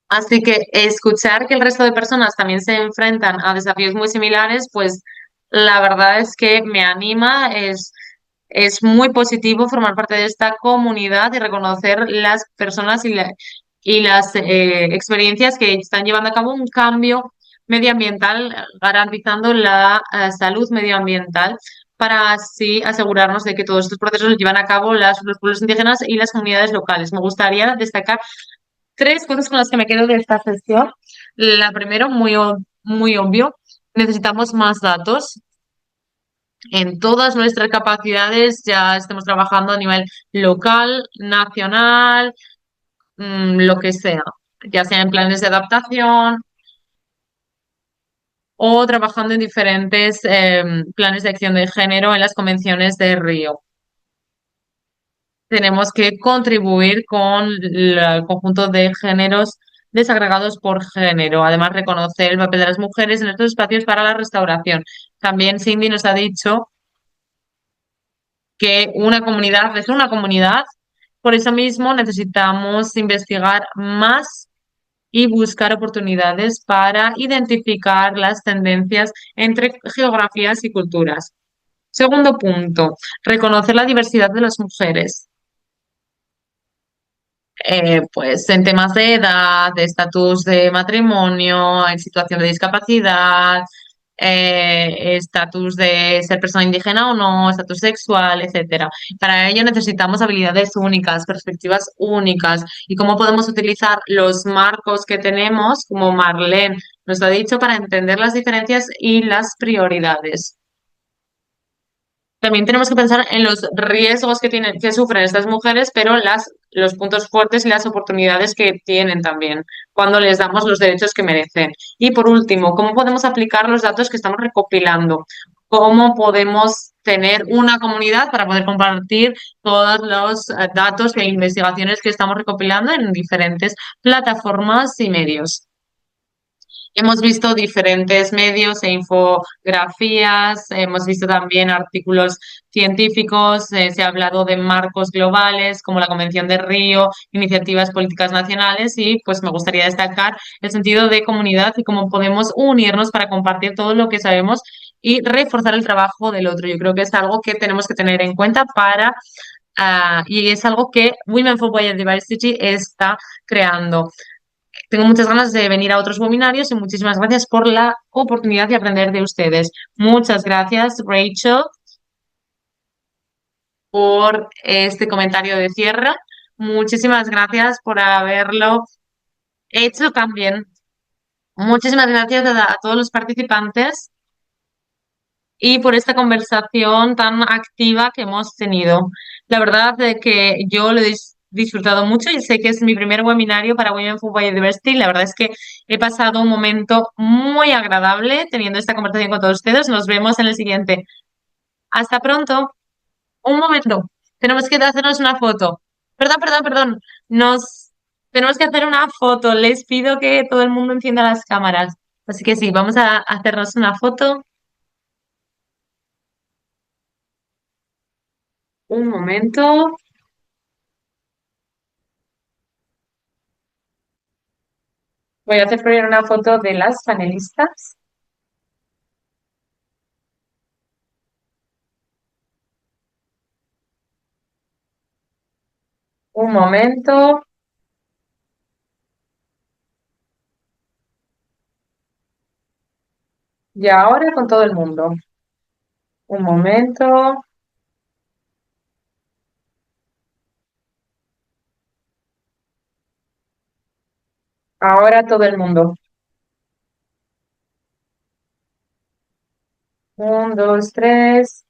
Así que escuchar que el resto de personas también se enfrentan a desafíos muy similares, pues la verdad es que me anima, es muy positivo formar parte de esta comunidad y reconocer las personas y las experiencias que están llevando a cabo un cambio medioambiental, garantizando la salud medioambiental para así asegurarnos de que todos estos procesos los llevan a cabo los pueblos indígenas y las comunidades locales. Me gustaría destacar tres cosas con las que me quedo de esta sesión. La primera, muy obvio, necesitamos más datos en todas nuestras capacidades, ya estemos trabajando a nivel local, nacional, lo que sea, ya sea en planes de adaptación o trabajando en diferentes planes de acción de género en las convenciones de Río. tenemos que contribuir con el conjunto de géneros desagregados por género. Además, reconocer el papel de las mujeres en estos espacios para la restauración. También Cindy nos ha dicho que una comunidad es una comunidad, por eso mismo necesitamos investigar más y buscar oportunidades para identificar las tendencias entre geografías y culturas. Segundo punto, reconocer la diversidad de las mujeres. Pues en temas de edad, de estatus de matrimonio, en situación de discapacidad, estatus de ser persona indígena o no, estatus sexual, etcétera. Para ello necesitamos habilidades únicas, perspectivas únicas y cómo podemos utilizar los marcos que tenemos, como Marlene nos lo ha dicho, para entender las diferencias y las prioridades. También tenemos que pensar en los riesgos que tienen, que sufren estas mujeres, pero los puntos fuertes y las oportunidades que tienen también cuando les damos los derechos que merecen. Y por último, ¿cómo podemos aplicar los datos que estamos recopilando? ¿Cómo podemos tener una comunidad para poder compartir todos los datos e investigaciones que estamos recopilando en diferentes plataformas y medios? Hemos visto diferentes medios e infografías, hemos visto también artículos científicos, se ha hablado de marcos globales como la Convención de Río, iniciativas políticas nacionales y pues me gustaría destacar el sentido de comunidad y cómo podemos unirnos para compartir todo lo que sabemos y reforzar el trabajo del otro. Yo creo que es algo que tenemos que tener en cuenta para y es algo que Women for Biodiversity está creando. Tengo muchas ganas de venir a otros webinarios y muchísimas gracias por la oportunidad de aprender de ustedes. Muchas gracias, Rachel, por este comentario de cierre. Muchísimas gracias por haberlo hecho también. Muchísimas gracias a todos los participantes y por esta conversación tan activa que hemos tenido. La verdad es que yo lo he disfrutado mucho y sé que es mi primer webinario para Women for Biodiversity. La verdad es que he pasado un momento muy agradable teniendo esta conversación con todos ustedes. Nos vemos en el siguiente. Hasta pronto. Un momento. Tenemos que hacernos una foto. Perdón, perdón, perdón. Nos tenemos que hacer una foto. Les pido que todo el mundo encienda las cámaras. Así que sí, vamos a hacernos una foto. Un momento. Voy a hacer primero una foto de las panelistas. Un momento. Y ahora con todo el mundo. Un momento. Ahora todo el mundo. Un, dos, tres.